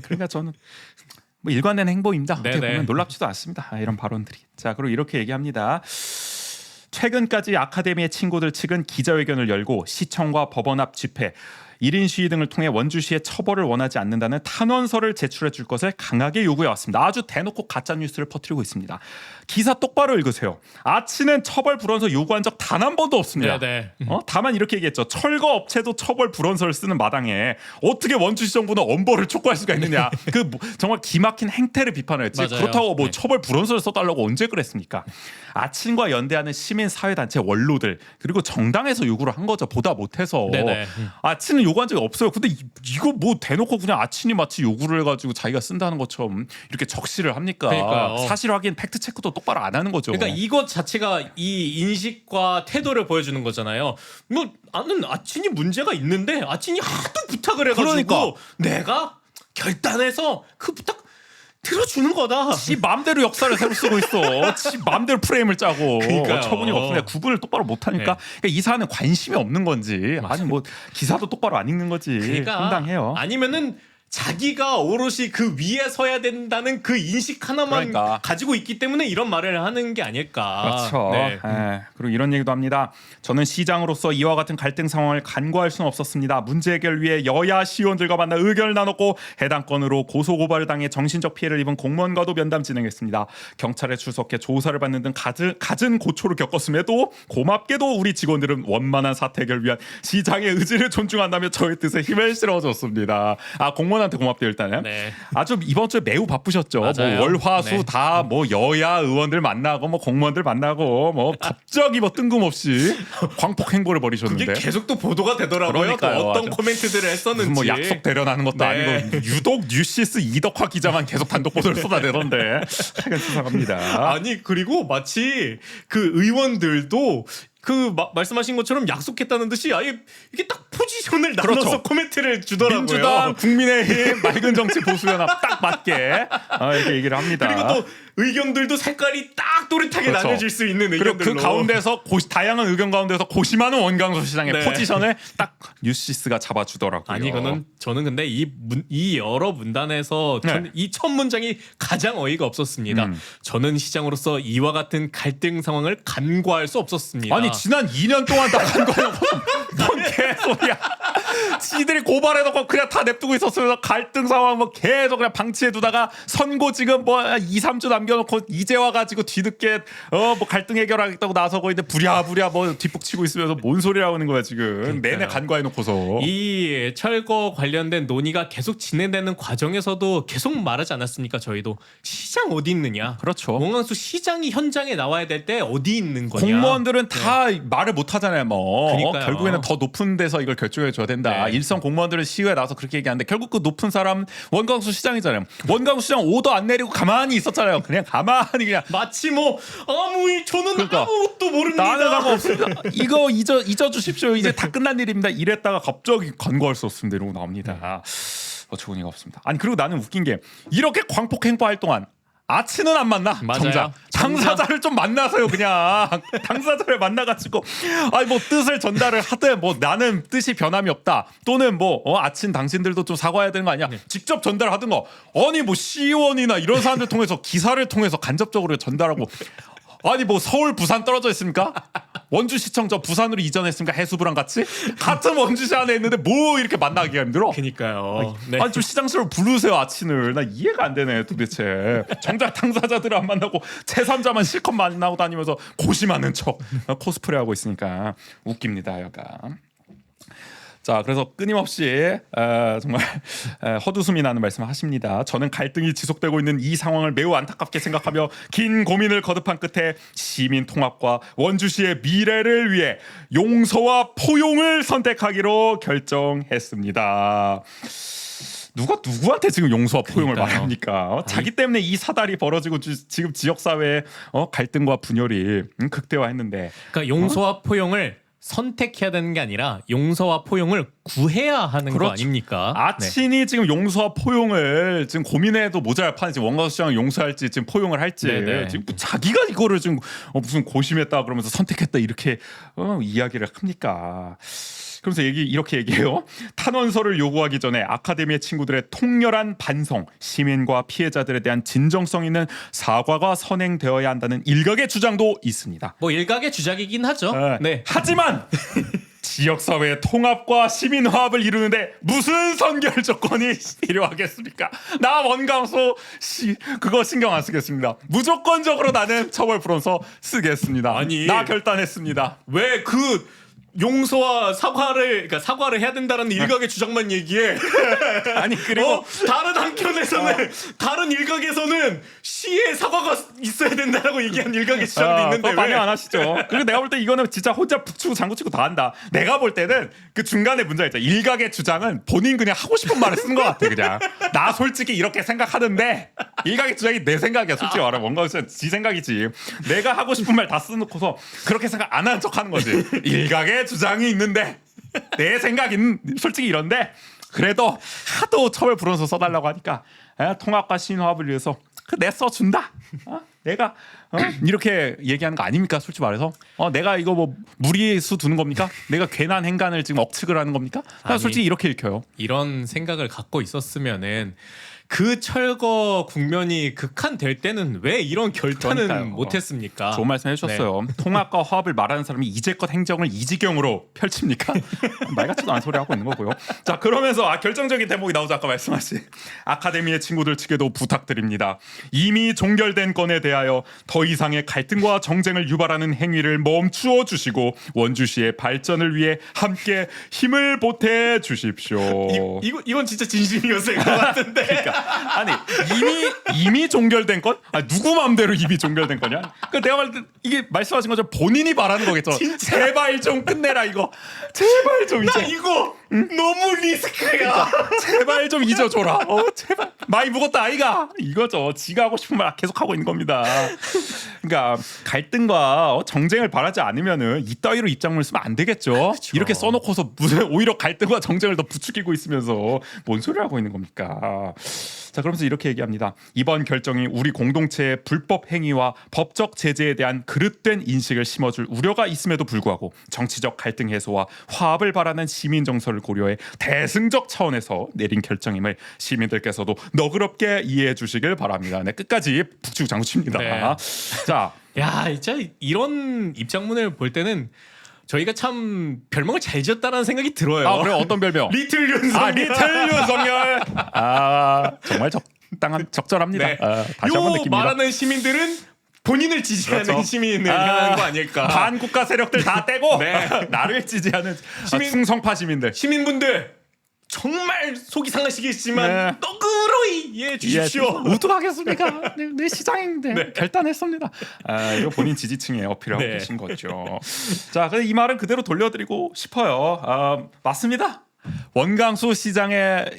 그러니까 저는 뭐 일관된 행보입니다. 어떻게 네네. 보면 놀랍지도 않습니다. 이런 발언들이. 자, 그리고 이렇게 얘기합니다. 최근까지 아카데미의 친구들 측은 기자회견을 열고 시청과 법원 앞 집회, 1인 시위 등을 통해 원주시의 처벌을 원하지 않는다는 탄원서를 제출해 줄 것을 강하게 요구해 왔습니다. 아주 대놓고 가짜 뉴스를 퍼뜨리고 있습니다. 기사 똑바로 읽으세요. 아치는 처벌 불원서 요구한 적 단 한 번도 없습니다. 네네. 다만 이렇게 얘기했죠. 철거 업체도 처벌 불원서를 쓰는 마당에 어떻게 원주시 정부는 엄벌을 촉구할 수가 있느냐. 정말 기막힌 행태를 비판했지. 맞아요. 그렇다고 뭐 네. 처벌 불원서를 써달라고 언제 그랬습니까? 아친과 연대하는 시민사회단체 원로들 그리고 정당에서 요구를 한 거죠. 보다 못해서. 네네. 아친은 요구한 적이 없어요. 근데 이거 뭐 대놓고 그냥 아친이 마치 요구를 해가지고 자기가 쓴다는 것처럼 이렇게 적시를 합니까? 그러니까요. 사실 확인 팩트 체크도 똑바로 안 하는 거죠. 그러니까 이것 자체가 이 인식과 태도를 보여주는 거잖아요. 뭐 나는 아친이 문제가 있는데 아친이 하도 부탁을 해가지고 그러니까. 내가 결단해서 그 부탁 들어주는 거다. 지 마음대로 역사를 새로 쓰고 있어. 지 마음대로 프레임을 짜고 그러니까요. 처분이 없는데 구분을 똑바로 못하니까 네. 그러니까 이 사안은 관심이 없는 건지 아니 뭐 기사도 똑바로 안 읽는 거지. 그러니까 황당해요. 아니면은 자기가 오롯이 그 위에 서야 된다는 그 인식 하나만 그러니까. 가지고 있기 때문에 이런 말을 하는 게 아닐까. 그렇죠. 네. 예. 그리고 이런 얘기도 합니다. 저는 시장으로서 이와 같은 갈등 상황을 간과할 수는 없었습니다. 문제 해결 위해 여야 시의원들과 만나 의견을 나눴고 해당 건으로 고소고발을 당해 정신적 피해를 입은 공무원과도 면담 진행했습니다. 경찰에 출석해 조사를 받는 등 갖은 고초를 겪었음에도 고맙게도 우리 직원들은 원만한 사태 해결을 위한 시장의 의지를 존중한다며 저의 뜻에 힘을 실어줬습니다. 공무원한테 고맙대요 일단은. 네. 아주 이번 주에 매우 바쁘셨죠. 뭐 맞아요. 월화수 네. 다 뭐 여야 의원들 만나고 뭐 공무원들 만나고 뭐 갑자기 뭐 뜬금없이 광폭 행보를 벌이셨는데. 그게 계속 또 보도가 되더라고요. 또 그러니까요. 어떤 아주 코멘트들을 했었는지. 무슨 뭐 약속 대련하는 것도 네. 아니고 유독 뉴시스 이덕화 기자만 계속 단독 보도를 쏟아내던데. 최근 수상합니다. 아니 그리고 마치 그 의원들도 그 말씀하신 것처럼 약속했다는 듯이 아예 이게 딱 포지션을 나눠서 그렇죠. 코멘트를 주더라고요. 민주당, 국민의힘, 맑은 정치 보수연합 딱 맞게 이렇게 얘기를 합니다. 그리고 또 의견들도 색깔이 딱 또렷하게 그렇죠. 나눠질 수 있는 그리고 의견들로. 그 가운데서 다양한 의견 가운데서 고심하는 원강수 시장의 네. 포지션을 딱 뉴시스가 잡아주더라고요. 아니 이거는 저는 근데 이 여러 문단에서 네. 이 첫 문장이 가장 어이가 없었습니다. 저는 시장으로서 이와 같은 갈등 상황을 간과할 수 없었습니다. 아니 지난 2년 동안 다 간거냐고 뭔 개소리야. 지들이 고발해놓고 그냥 다 냅두고 있었으면서 갈등 상황 뭐 계속 그냥 방치해두다가 선고 지금 뭐 2-3주 남겨놓고 이제 와가지고 뒤늦게 뭐 갈등 해결하겠다고 나서고 있는데 부랴부랴 뭐 뒷북치고 있으면서 뭔 소리라고 하는 거야 지금. 내내 간과해놓고서. 이 철거 관련된 논의가 계속 진행되는 과정에서도 계속 말하지 않았습니까? 저희도 시장 어디 있느냐? 그렇죠. 원광수 시장이 현장에 나와야 될 때 어디 있는 거냐? 공무원들은 다 말을 못 하잖아요. 뭐 그러니까요. 결국에는 더 높은 데서 이걸 결정해 줘야 되는 된다. 네. 일선 공무원들은 시위에 나와서 그렇게 얘기하는데 결국 그 높은 사람 원광수 시장이잖아요. 원광수 시장 오더 안 내리고 가만히 있었잖아요. 그냥 가만히 그냥 마치 저는 그러니까. 아무것도 모릅니다. 나는 상관없습니다. 이거 잊어 주십시오. 이제 다 끝난 일입니다. 이랬다가 갑자기 간과할 수 없습니다. 이러고 나옵니다. 좋은 이가 없습니다. 아니 그리고 나는 웃긴 게 이렇게 광폭 행보할 동안 아치는 안 만나. 맞아요. 정작 당사자를 좀 만나서요. 그냥 당사자를 만나가지고 아니 뭐 뜻을 전달을 하든 뭐 나는 뜻이 변함이 없다. 또는 뭐 아친 당신들도 좀 사과해야 되는 거 아니야. 직접 전달하든 거. 아니 뭐 시의원이나 이런 사람들 통해서 기사를 통해서 간접적으로 전달하고. 아니 뭐 서울 부산 떨어져 있습니까? 원주시청 저 부산으로 이전했습니까? 해수부랑 같이 같은 원주시 안에 있는데 뭐 이렇게 만나기가 힘들어? 그니까요. 네. 아니 좀 시장실로 부르세요 아친을. 나 이해가 안 되네 도대체. 정작 당사자들을 안 만나고 제3자만 실컷 만나고 다니면서 고심하는 척 코스프레하고 있으니까 웃깁니다 약간. 자, 그래서 끊임없이 정말 헛웃음이 나는 말씀을 하십니다. 저는 갈등이 지속되고 있는 이 상황을 매우 안타깝게 생각하며 긴 고민을 거듭한 끝에 시민 통합과 원주시의 미래를 위해 용서와 포용을 선택하기로 결정했습니다. 누가 누구한테 지금 용서와 포용을 그러니까요. 말합니까? 자기 때문에 이 사달이 벌어지고 지금 지역 사회의 갈등과 분열이 극대화했는데. 그러니까 용서와 포용을 선택해야 되는 게 아니라 용서와 포용을 구해야 하는 거 그렇죠. 아닙니까? 네. 아친이 지금 용서와 포용을 지금 고민해도 모자랄 판에 지금 원광수 시장을 용서할지 지금 포용을 할지 네네. 지금 자기가 이거를 지금 무슨 고심했다 그러면서 선택했다 이렇게 이야기를 합니까? 그러면서 이렇게 얘기해요. 탄원서를 요구하기 전에 아카데미의 친구들의 통렬한 반성, 시민과 피해자들에 대한 진정성 있는 사과가 선행되어야 한다는 일각의 주장도 있습니다. 뭐 일각의 주작이긴 하죠. 네. 하지만 지역사회의 통합과 시민화합을 이루는데 무슨 선결 조건이 필요하겠습니까? 나 원광수 그거 신경 안 쓰겠습니다. 무조건적으로 나는 처벌 불원서 쓰겠습니다. 아니. 나 결단했습니다. 왜 그 용서와 사과를 해야 된다는 일각의 주장만 얘기해? 아니 그리고 다른 한켠에서는 다른 일각에서는 시의 사과가 있어야 된다라고 얘기한 일각의 주장도 있는데 반영 왜? 안 하시죠? 그리고 내가 볼 때 이거는 진짜 혼자 북치고 장구치고 다 한다. 내가 볼 때는 그 중간에 문제가 있죠. 일각의 주장은 본인 그냥 하고 싶은 말을 쓴 것 같아. 그냥 나 솔직히 이렇게 생각하는데 일각의 주장이 내 생각이야. 솔직히 말하면 원광수는 지 생각이지. 내가 하고 싶은 말 다 써놓고서 그렇게 생각 안 하는 척하는 거지. 일각의 주장이 있는데 내 생각은 솔직히 이런데 그래도 하도 처벌 불원서 써달라고 하니까 통합과 신화합을 위해서 내 써준다. 내가 이렇게 얘기하는 거 아닙니까? 솔직히 말해서 내가 이거 뭐 무리수 두는 겁니까? 내가 괜한 행간을 지금 억측을 하는 겁니까? 난 아니. 솔직히 이렇게 읽혀요. 이런 생각을 갖고 있었으면은 그 철거 국면이 극한될 때는 왜 이런 결단은 그러니까요. 못했습니까? 좋은 말씀 해주셨어요. 통합과 화합을 말하는 사람이 이제껏 행정을 이지경으로 펼칩니까? 말 같지도 않은 소리 하고 있는 거고요. 자 그러면서 결정적인 대목이 나오자 아까 말씀하신 아카데미의 친구들 측에도 부탁드립니다. 이미 종결된 건에 대하여 더 이상의 갈등과 정쟁을 유발하는 행위를 멈추어 주시고 원주시의 발전을 위해 함께 힘을 보태 주십시오. 이건 진짜 진심이었을 것 같은데. 그러니까 아니 이미 종결된 건 누구 마음대로 이미 종결된 거냐? 그 내가 말할 때 이게 말씀하신 것처럼 본인이 말하는 거겠죠. 제발 좀 끝내라 이거. 제발 좀 나 이제. 이거 너무 리스크야. 제발 좀 잊어줘라. 제발 많이 묵었다 아이가 이거죠. 지가 하고 싶은 말 계속 하고 있는 겁니다. 그러니까 갈등과 정쟁을 바라지 않으면은 이따위로 입장문을 쓰면 안 되겠죠. 그쵸. 이렇게 써놓고서 무슨 오히려 갈등과 정쟁을 더 부추기고 있으면서 뭔 소리 하고 있는 겁니까? 자 그러면서 이렇게 얘기합니다. 이번 결정이 우리 공동체의 불법 행위와 법적 제재에 대한 그릇된 인식을 심어줄 우려가 있음에도 불구하고 정치적 갈등 해소와 화합을 바라는 시민 정서를 고려해 대승적 차원에서 내린 결정임을 시민들께서도 너그럽게 이해해 주시길 바랍니다. 네, 끝까지 북치고 장구칩니다. 네. 자, 야, 진짜 이런 입장문을 볼 때는 저희가 참 별명을 잘 지었다라는 생각이 들어요. 그래 어떤 별명? 리틀 윤석열. 리틀 윤석열. 정말 적절합니다. 네. 다시 한번 느낍니다. 말하는 시민들은 본인을 지지하는 그렇죠. 시민을 향한 거 아닐까. 반국가 세력들 다 떼고 네. 나를 지지하는 시민- 충성파 시민들. 시민분들 정말 속이 상하시겠지만 네. 너그러이 이해해 주십시오. 어떡하겠습니까? 내 시장인데 결단했습니다. 이거 본인 지지층에 어필하고 계신 거죠. 자, 근데 이 말은 그대로 돌려드리고 싶어요. 맞습니다. 원광수 시장의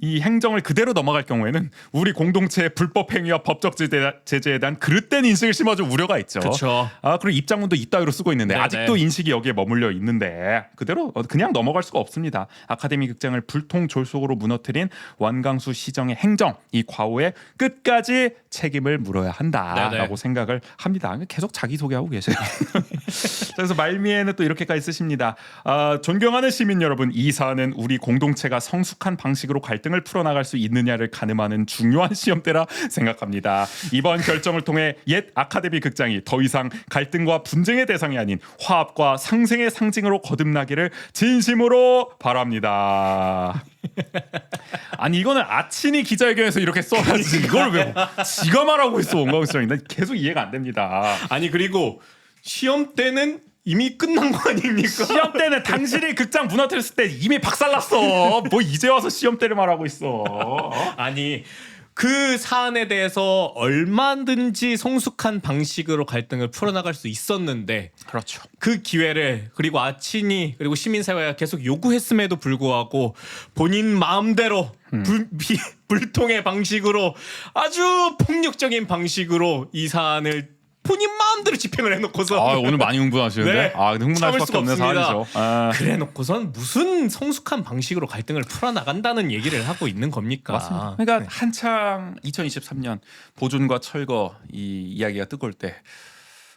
이 행정을 그대로 넘어갈 경우에는 우리 공동체의 불법 행위와 법적 제재에 대한 그릇된 인식을 심어줄 우려가 있죠. 그렇죠. 그리고 입장문도 이따위로 쓰고 있는데 네네. 아직도 인식이 여기에 머물러 있는데 그대로 그냥 넘어갈 수가 없습니다. 아카데미 극장을 불통졸속으로 무너뜨린 원광수 시정의 행정, 이 과오에 끝까지 책임을 물어야 한다라고 네네. 생각을 합니다. 계속 자기 소개하고 계세요. 그래서 말미에는 또 이렇게까지 쓰십니다. 존경하는 시민 여러분, 이 사안은 우리 공동체가 성숙한 방식으로 갈등을 풀어나갈 수 있느냐를 가늠하는 중요한 시험대라 생각합니다. 이번 결정을 통해 옛 아카데미 극장이 더 이상 갈등과 분쟁의 대상이 아닌 화합과 상생의 상징으로 거듭나기를 진심으로 바랍니다. 아니 이거는 아친이 기자회견에서 이렇게 써야지 이걸 왜 지가 말하고 있어 원광수장이. 난 계속 이해가 안 됩니다. 아니 그리고 시험 때는 이미 끝난 거 아닙니까? 시험 때는 당신이 극장 무너뜨렸을 때 이미 박살났어. 뭐 이제 와서 시험 때를 말하고 있어. 아니 그 사안에 대해서 얼마든지 성숙한 방식으로 갈등을 풀어나갈 수 있었는데 그렇죠. 그 기회를 그리고 아친이 그리고 시민사회가 계속 요구했음에도 불구하고 본인 마음대로 불통의 방식으로 아주 폭력적인 방식으로 이 사안을 본인 마음대로 집행을 해놓고서 오늘 많이 흥분하시는데. 네. 근데 흥분할 참을 수밖에 수가 없는 없습니다. 사안이죠. 그래놓고선 무슨 성숙한 방식으로 갈등을 풀어나간다는 얘기를 하고 있는 겁니까? 맞습니다. 그러니까 한창 2023년 보존과 철거 이 이야기가 뜨거울 때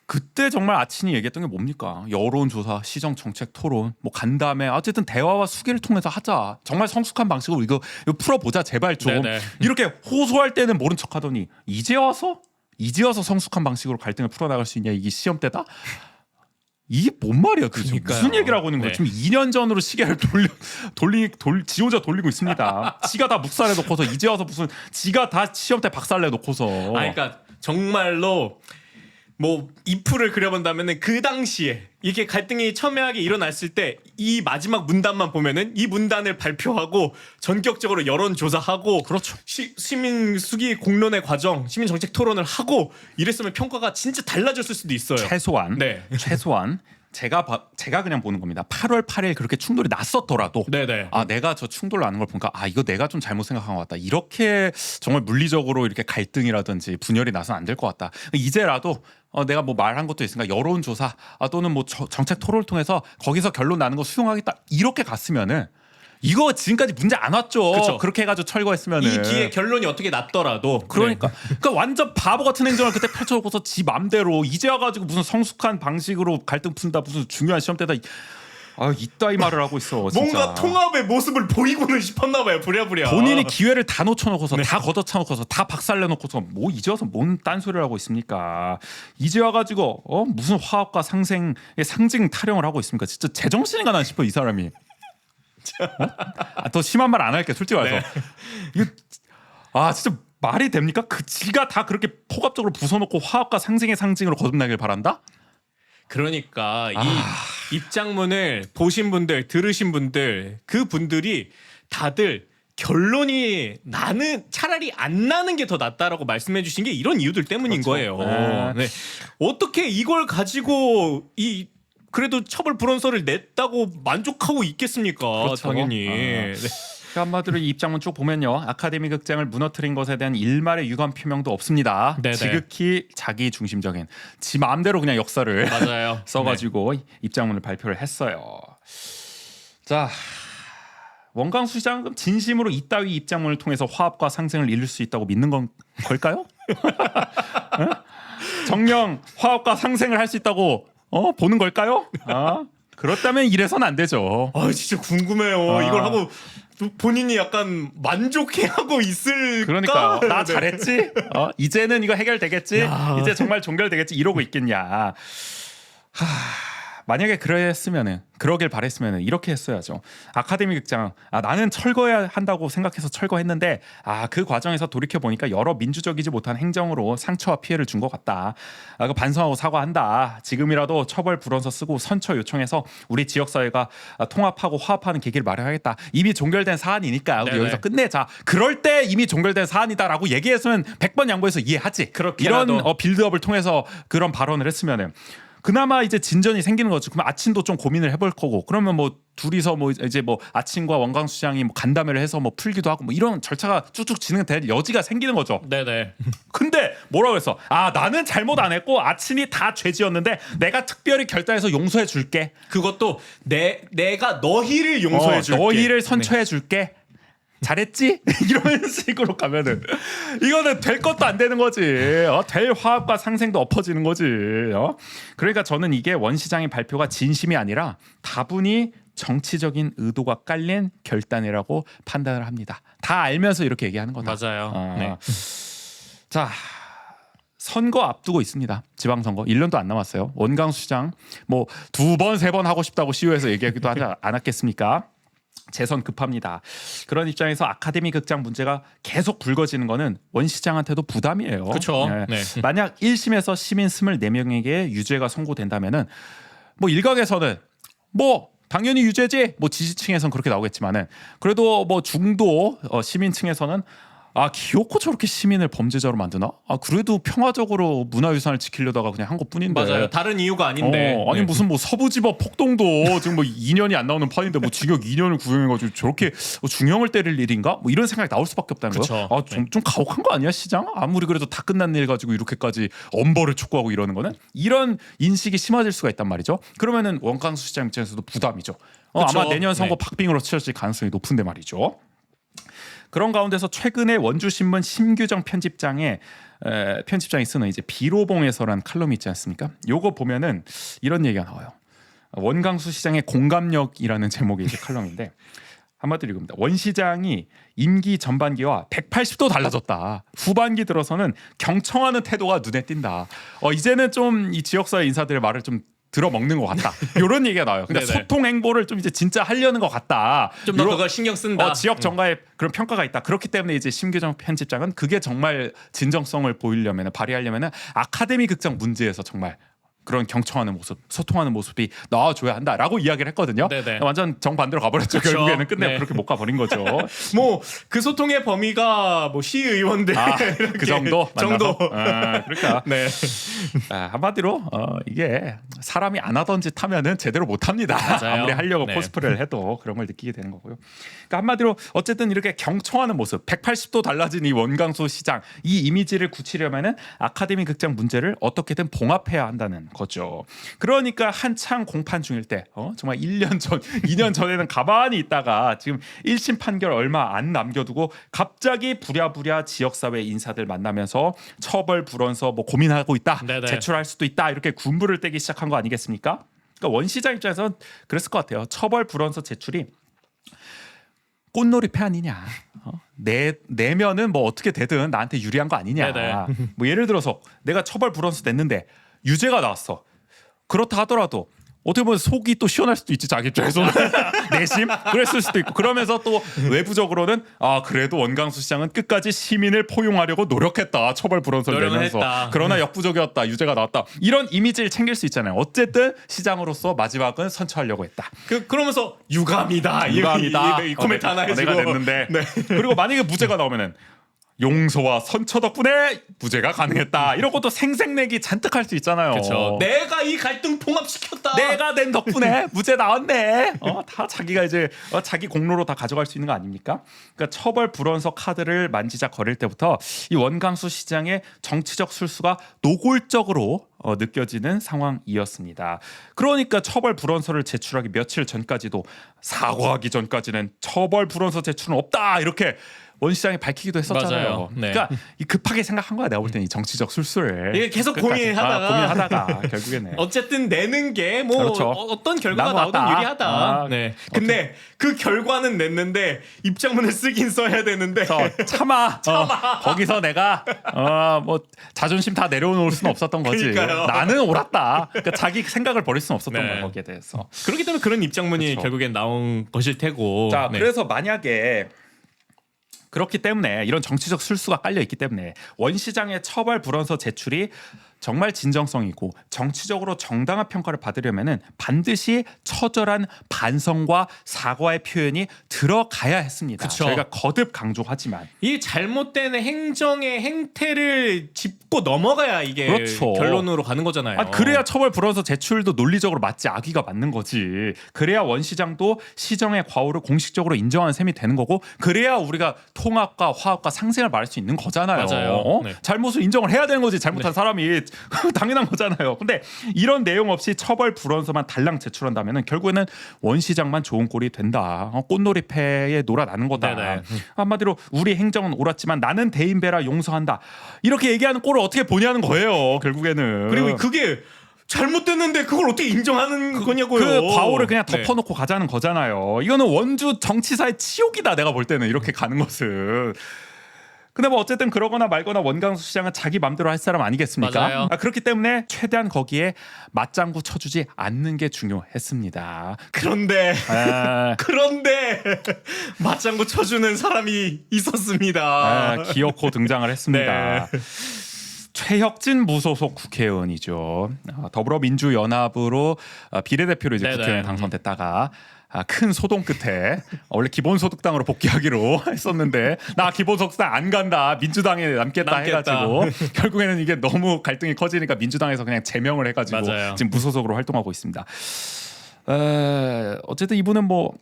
그때 정말 아친이 얘기했던 게 뭡니까? 여론조사, 시정정책 토론, 뭐 간담회, 어쨌든 대화와 수기를 통해서 하자. 정말 성숙한 방식으로 이거 풀어보자 제발 좀. 네네. 이렇게 호소할 때는 모른 척하더니 이제 와서 성숙한 방식으로 갈등을 풀어나갈 수 있냐 이게 시험 때다? 이게 뭔 말이야? 그러니까요. 무슨 얘기를 하고 있는 거예요? 네. 지금 2년 전으로 시계를 지호자 돌리고 있습니다. 지가 다 묵살해 놓고서 이제 와서 무슨 지가 다 시험 때 박살내 놓고서. 그러니까 정말로 뭐 이프를 그려본다면은 그 당시에 이게 갈등이 첨예하게 일어났을 때 이 마지막 문단만 보면은 이 문단을 발표하고 전격적으로 여론 조사하고 그렇죠. 시민 수기 공론의 과정, 시민 정책 토론을 하고 이랬으면 평가가 진짜 달라졌을 수도 있어요. 최소한 제가 그냥 보는 겁니다. 8월 8일 그렇게 충돌이 났었더라도 네네. 내가 저 충돌 나는 걸 보니까 이거 내가 좀 잘못 생각한 것 같다. 이렇게 정말 물리적으로 이렇게 갈등이라든지 분열이 나서는 안 될 것 같다. 이제라도 내가 뭐 말한 것도 있으니까 여론조사 또는 뭐 정책 토론을 통해서 거기서 결론 나는 거 수용하겠다. 이렇게 갔으면은 이거 지금까지 문제 안 왔죠. 그쵸. 그렇게 해가지고 철거했으면은 이 기회 결론이 어떻게 났더라도 그러니까 완전 바보 같은 행정을 그때 펼쳐놓고서 지 맘대로 이제 와가지고 무슨 성숙한 방식으로 갈등 푼다 무슨 중요한 시험 때다 이따위 말을 하고 있어. 진짜. 뭔가 통합의 모습을 보이고는 싶었나 봐요. 부랴부랴. 본인이 기회를 다 놓쳐놓고서 다 걷어차놓고서 다 박살내놓고서 뭐 이제 와서 뭔 딴소리를 하고 있습니까? 이제 와가지고 무슨 화합과 상생의 상징 타령을 하고 있습니까? 진짜 제정신인가 난 싶어 이 사람이. 더 심한 말 안 할게 솔직히 말해서. 이거 진짜 말이 됩니까? 지가 다 그렇게 폭압적으로 부숴놓고 화합과 상생의 상징으로 거듭나길 바란다? 그러니까 이 입장문을 보신 분들, 들으신 분들, 그 분들이 다들 결론이 차라리 안 나는 게 더 낫다라고 말씀해 주신 게 이런 이유들 때문인 그렇죠. 거예요. 네. 어떻게 이걸 가지고 그래도 처벌 불원서를 냈다고 만족하고 있겠습니까? 그렇죠. 당연히. 네. 한마디로 이 입장문 쭉 보면요. 아카데미 극장을 무너뜨린 것에 대한 일말의 유감 표명도 없습니다. 네네. 지극히 자기 중심적인 지 마음대로 그냥 역사를 맞아요. 써가지고 입장문을 발표를 했어요. 자, 원광수 시장은 진심으로 이따위 입장문을 통해서 화합과 상생을 이룰 수 있다고 믿는 걸까요? 정녕 화합과 상생을 할 수 있다고 보는 걸까요? 그렇다면 이래선 안 되죠. 진짜 궁금해요. 이걸 하고 본인이 약간 만족해하고 있을까? 그러니까 나 잘했지? 이제는 이거 해결되겠지? 이제 정말 종결되겠지? 이러고 있겠냐? 만약에 그러길 바랬으면은 이렇게 했어야죠. 아카데미 극장 나는 철거해야 한다고 생각해서 철거했는데 그 과정에서 돌이켜 보니까 여러 민주적이지 못한 행정으로 상처와 피해를 준 것 같다. 반성하고 사과한다. 지금이라도 처벌 불원서 쓰고 선처 요청해서 우리 지역 사회가 통합하고 화합하는 계기를 마련하겠다. 이미 종결된 사안이니까 우리 네네. 여기서 끝내자. 그럴 때 이미 종결된 사안이다라고 얘기했으면 100번 양보해서 이해하지. 이런 그렇게라도. 빌드업을 통해서 그런 발언을 했으면은. 그나마 이제 진전이 생기는 거죠. 그럼 아친도 좀 고민을 해볼 거고 그러면 뭐 둘이서 뭐 이제 뭐 아친과 원광수 시장이 뭐 간담회를 해서 뭐 풀기도 하고 뭐 이런 절차가 쭉쭉 진행될 여지가 생기는 거죠. 네네. 근데 뭐라고 했어? 아 나는 잘못 안 했고 아친이 다 죄지었는데 내가 특별히 결단해서 용서해 줄게. 그것도 내가 너희를 용서해 줄게. 너희를 선처해 줄게. 잘했지? 이런 식으로 가면은 이거는 될 것도 안 되는 거지. 될 화합과 상생도 엎어지는 거지. 그러니까 저는 이게 원 시장의 발표가 진심이 아니라 다분히 정치적인 의도가 깔린 결단이라고 판단을 합니다. 다 알면서 이렇게 얘기하는 거다. 맞아요. 네. 자, 선거 앞두고 있습니다. 지방선거 1년도 안 남았어요. 원광수 시장 뭐 2번 3번 하고 싶다고 시우에서 얘기하기도 하지 않았겠습니까? 재선 급합니다. 그런 입장에서 아카데미 극장 문제가 계속 불거지는 거는 원 시장한테도 부담이에요. 그렇죠. 네. 만약 1심에서 시민 24명에게 유죄가 선고된다면은 뭐 일각에서는 뭐 당연히 유죄지 뭐 지지층에서는 그렇게 나오겠지만은 그래도 뭐 중도 시민층에서는 아 기어코 저렇게 시민을 범죄자로 만드나? 아 그래도 평화적으로 문화유산을 지키려다가 그냥 한 것뿐인데. 맞아요. 다른 이유가 아닌데. 아니 무슨 뭐 서부지법 폭동도 지금 뭐 2년이 안 나오는 판인데 뭐 징역 2년을 구형해가지고 저렇게 중형을 때릴 일인가? 뭐 이런 생각이 나올 수밖에 없다는 거예요. 좀 가혹한 거 아니야 시장? 아무리 그래도 다 끝난 일 가지고 이렇게까지 엄벌을 촉구하고 이러는 거는 이런 인식이 심화될 수가 있단 말이죠. 그러면은 원광수 시장 입장에서도 부담이죠. 아마 내년 선거 박빙으로 치러질 가능성이 높은데 말이죠. 그런 가운데서 최근에 원주신문 심규정 편집장이 쓰는 이제 비로봉에서란 칼럼이 있지 않습니까? 요거 보면은 이런 얘기가 나와요. 원광수 시장의 공감력이라는 제목의 이제 칼럼인데 한마디로 이겁니다. 원 시장이 임기 전반기와 180도 달라졌다. 후반기 들어서는 경청하는 태도가 눈에 띈다. 이제는 좀 이 지역사회 인사들의 말을 좀 들어먹는 것 같다. 이런 얘기가 나와요. 그러니까 소통 행보를 좀 이제 진짜 하려는 것 같다. 좀 더 그걸 신경 쓴다. 지역 정가에 그런 평가가 있다. 그렇기 때문에 이제 심규정 편집장은 그게 정말 진정성을 보이려면 발휘하려면 아카데미 극장 문제에서 정말 그런 경청하는 모습, 소통하는 모습이 나와줘야 한다라고 이야기를 했거든요. 네네. 완전 정반대로 가버렸죠. 그렇죠. 결국에는 끝내 그렇게 못 가버린 거죠. 뭐 그 소통의 범위가 뭐 시의원들 그 정도 정도. 그러니까 네. 한마디로 이게 사람이 안 하던 짓 하면은 제대로 못 합니다. 맞아요. 아무리 하려고 네. 코스프레를 해도 그런 걸 느끼게 되는 거고요. 그러니까 한마디로 어쨌든 이렇게 경청하는 모습, 180도 달라진 이 원광수 시장 이 이미지를 굳히려면은 아카데미 극장 문제를 어떻게든 봉합해야 한다는 거죠. 그러니까 한창 공판 중일 때 정말 1년 전, 2년 전에는 가만히 있다가 지금 1심 판결 얼마 안 남겨두고 갑자기 부랴부랴 지역사회 인사들 만나면서 처벌 불원서 뭐 고민하고 있다. 네네. 제출할 수도 있다. 이렇게 군부를 떼기 시작한 거 아니겠습니까? 그러니까 원 시장 입장에서는 그랬을 것 같아요. 처벌 불원서 제출이 꽃놀이 패 아니냐. 내면은 뭐 어떻게 되든 나한테 유리한 거 아니냐. 네네. 뭐 예를 들어서 내가 처벌 불원서 냈는데 유죄가 나왔어. 그렇다 하더라도 어떻게 보면 속이 또 시원할 수도 있지 자기 입장에서는 내심 그랬을 수도 있고 그러면서 또 외부적으로는 그래도 원광수 시장은 끝까지 시민을 포용하려고 노력했다 처벌 불원서를 내면서 했다. 그러나 역부족이었다 유죄가 나왔다 이런 이미지를 챙길 수 있잖아요. 어쨌든 시장으로서 마지막은 선처하려고 했다. 그러면서 유감이다. 이 코멘트 하나 해주고 내가 냈는데 그리고 만약에 무죄가 나오면은 용서와 선처 덕분에 무죄가 가능했다. 이런 것도 생색내기 잔뜩 할 수 있잖아요. 그렇죠. 내가 이 갈등 봉합시켰다. 내가 낸 덕분에 무죄 나왔네. 다 자기가 이제 자기 공로로 다 가져갈 수 있는 거 아닙니까? 그러니까 처벌 불원서 카드를 만지작 거릴 때부터 이 원광수 시장의 정치적 술수가 노골적으로 느껴지는 상황이었습니다. 그러니까 처벌 불원서를 제출하기 며칠 전까지도 사과하기 전까지는 처벌 불원서 제출은 없다 이렇게 원 시장이 밝히기도 했었잖아요. 맞아요. 네. 그러니까 이 급하게 생각한 거야. 내가 볼 때는 이 정치적 술수를 이게 계속 고민하다가 결국에는 어쨌든 내는 게 뭐 그렇죠. 어떤 결과가 나오든 나왔다. 유리하다. 네. 근데 그 결과는 냈는데 입장문을 쓰긴 써야 되는데 참아. 거기서 내가 뭐 자존심 다 내려놓을 수는 없었던 거지. 그러니까요. 나는 옳았다. 그러니까 자기 생각을 버릴 수는 없었던 네. 거야 거기에 대해서. 그렇기 때문에 그런 입장문이 그렇죠. 결국엔 나온 것일 테고. 자, 네. 그래서 만약에 그렇기 때문에 이런 정치적 술수가 깔려 있기 때문에 원 시장의 처벌 불원서 제출이 정말 진정성이고 정치적으로 정당한 평가를 받으려면은 반드시 처절한 반성과 사과의 표현이 들어가야 했습니다. 그쵸. 저희가 거듭 강조하지만 이 잘못된 행정의 행태를 짚고 넘어가야 이게 그렇죠. 결론으로 가는 거잖아요. 그래야 처벌 불원서 제출도 논리적으로 맞지 악의가 맞는 거지. 그래야 원 시장도 시정의 과오를 공식적으로 인정하는 셈이 되는 거고 그래야 우리가 통합과 화합과 상생을 말할 수 있는 거잖아요. 맞아요. 네. 잘못을 인정을 해야 되는 거지. 잘못한 사람이 당연한 거잖아요. 근데 이런 내용 없이 처벌 불원서만 달랑 제출한다면 결국에는 원 시장만 좋은 꼴이 된다. 꽃놀이패에 놀아나는 거다. 네네. 한마디로 우리 행정은 옳았지만 나는 대인배라 용서한다. 이렇게 얘기하는 꼴을 어떻게 보냐는 거예요. 결국에는. 그리고 그게 잘못됐는데 그걸 어떻게 인정하는 거냐고요. 그 과오를 그냥 네. 덮어놓고 가자는 거잖아요. 이거는 원주 정치사의 치욕이다. 내가 볼 때는 이렇게 가는 것은. 근데 뭐 어쨌든 그러거나 말거나 원광수 시장은 자기 맘대로 할 사람 아니겠습니까? 맞아요. 그렇기 때문에 최대한 거기에 맞장구 쳐주지 않는 게 중요했습니다. 그런데 아, 맞장구 쳐주는 사람이 있었습니다. 기어코 등장을 했습니다. 최혁진 무소속 국회의원이죠. 더불어민주연합으로 비례대표로 이제 네네. 국회의원에 당선됐다가 큰 소동 끝에 원래 기본소득당으로 복귀하기로 했었는데 나 기본소득당 안 간다 민주당에 남겠다. 해가지고 결국에는 이게 너무 갈등이 커지니까 민주당에서 그냥 제명을 해가지고 맞아요. 지금 무소속으로 활동하고 있습니다. 어쨌든 이분은 뭐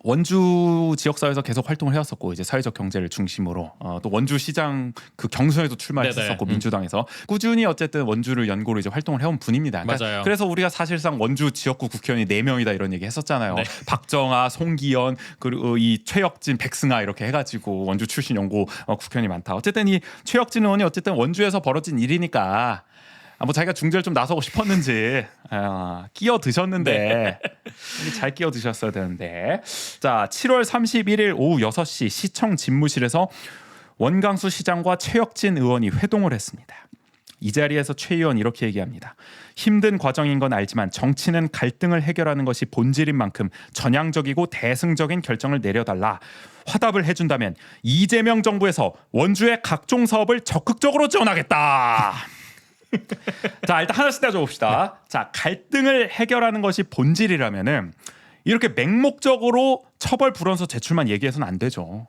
원주 지역사회에서 계속 활동을 해왔었고 이제 사회적 경제를 중심으로 또 원주시장 그 경선에도 출마했었고 네네. 민주당에서 꾸준히 어쨌든 원주를 연고로 이제 활동을 해온 분입니다. 그러니까 맞아요. 그래서 우리가 사실상 원주 지역구 국회의원이 4명이다 이런 얘기 했었잖아요. 네. 박정아, 송기현 그리고 이 최혁진, 백승아 이렇게 해가지고 원주 출신 연고 국회의원이 많다. 어쨌든 이 최혁진 의원이 어쨌든 원주에서 벌어진 일이니까 뭐 자기가 중재를 좀 나서고 싶었는지 끼어 드셨는데 잘 끼어 드셨어야 되는데 자 7월 31일 오후 6시 시청 집무실에서 원광수 시장과 최혁진 의원이 회동을 했습니다. 이 자리에서 최 의원 이렇게 얘기합니다. 힘든 과정인 건 알지만 정치는 갈등을 해결하는 것이 본질인 만큼 전향적이고 대승적인 결정을 내려달라. 화답을 해준다면 이재명 정부에서 원주의 각종 사업을 적극적으로 지원하겠다. 자 일단 하나씩 따져봅시다. 자 갈등을 해결하는 것이 본질이라면은 이렇게 맹목적으로 처벌 불원서 제출만 얘기해서는 안 되죠.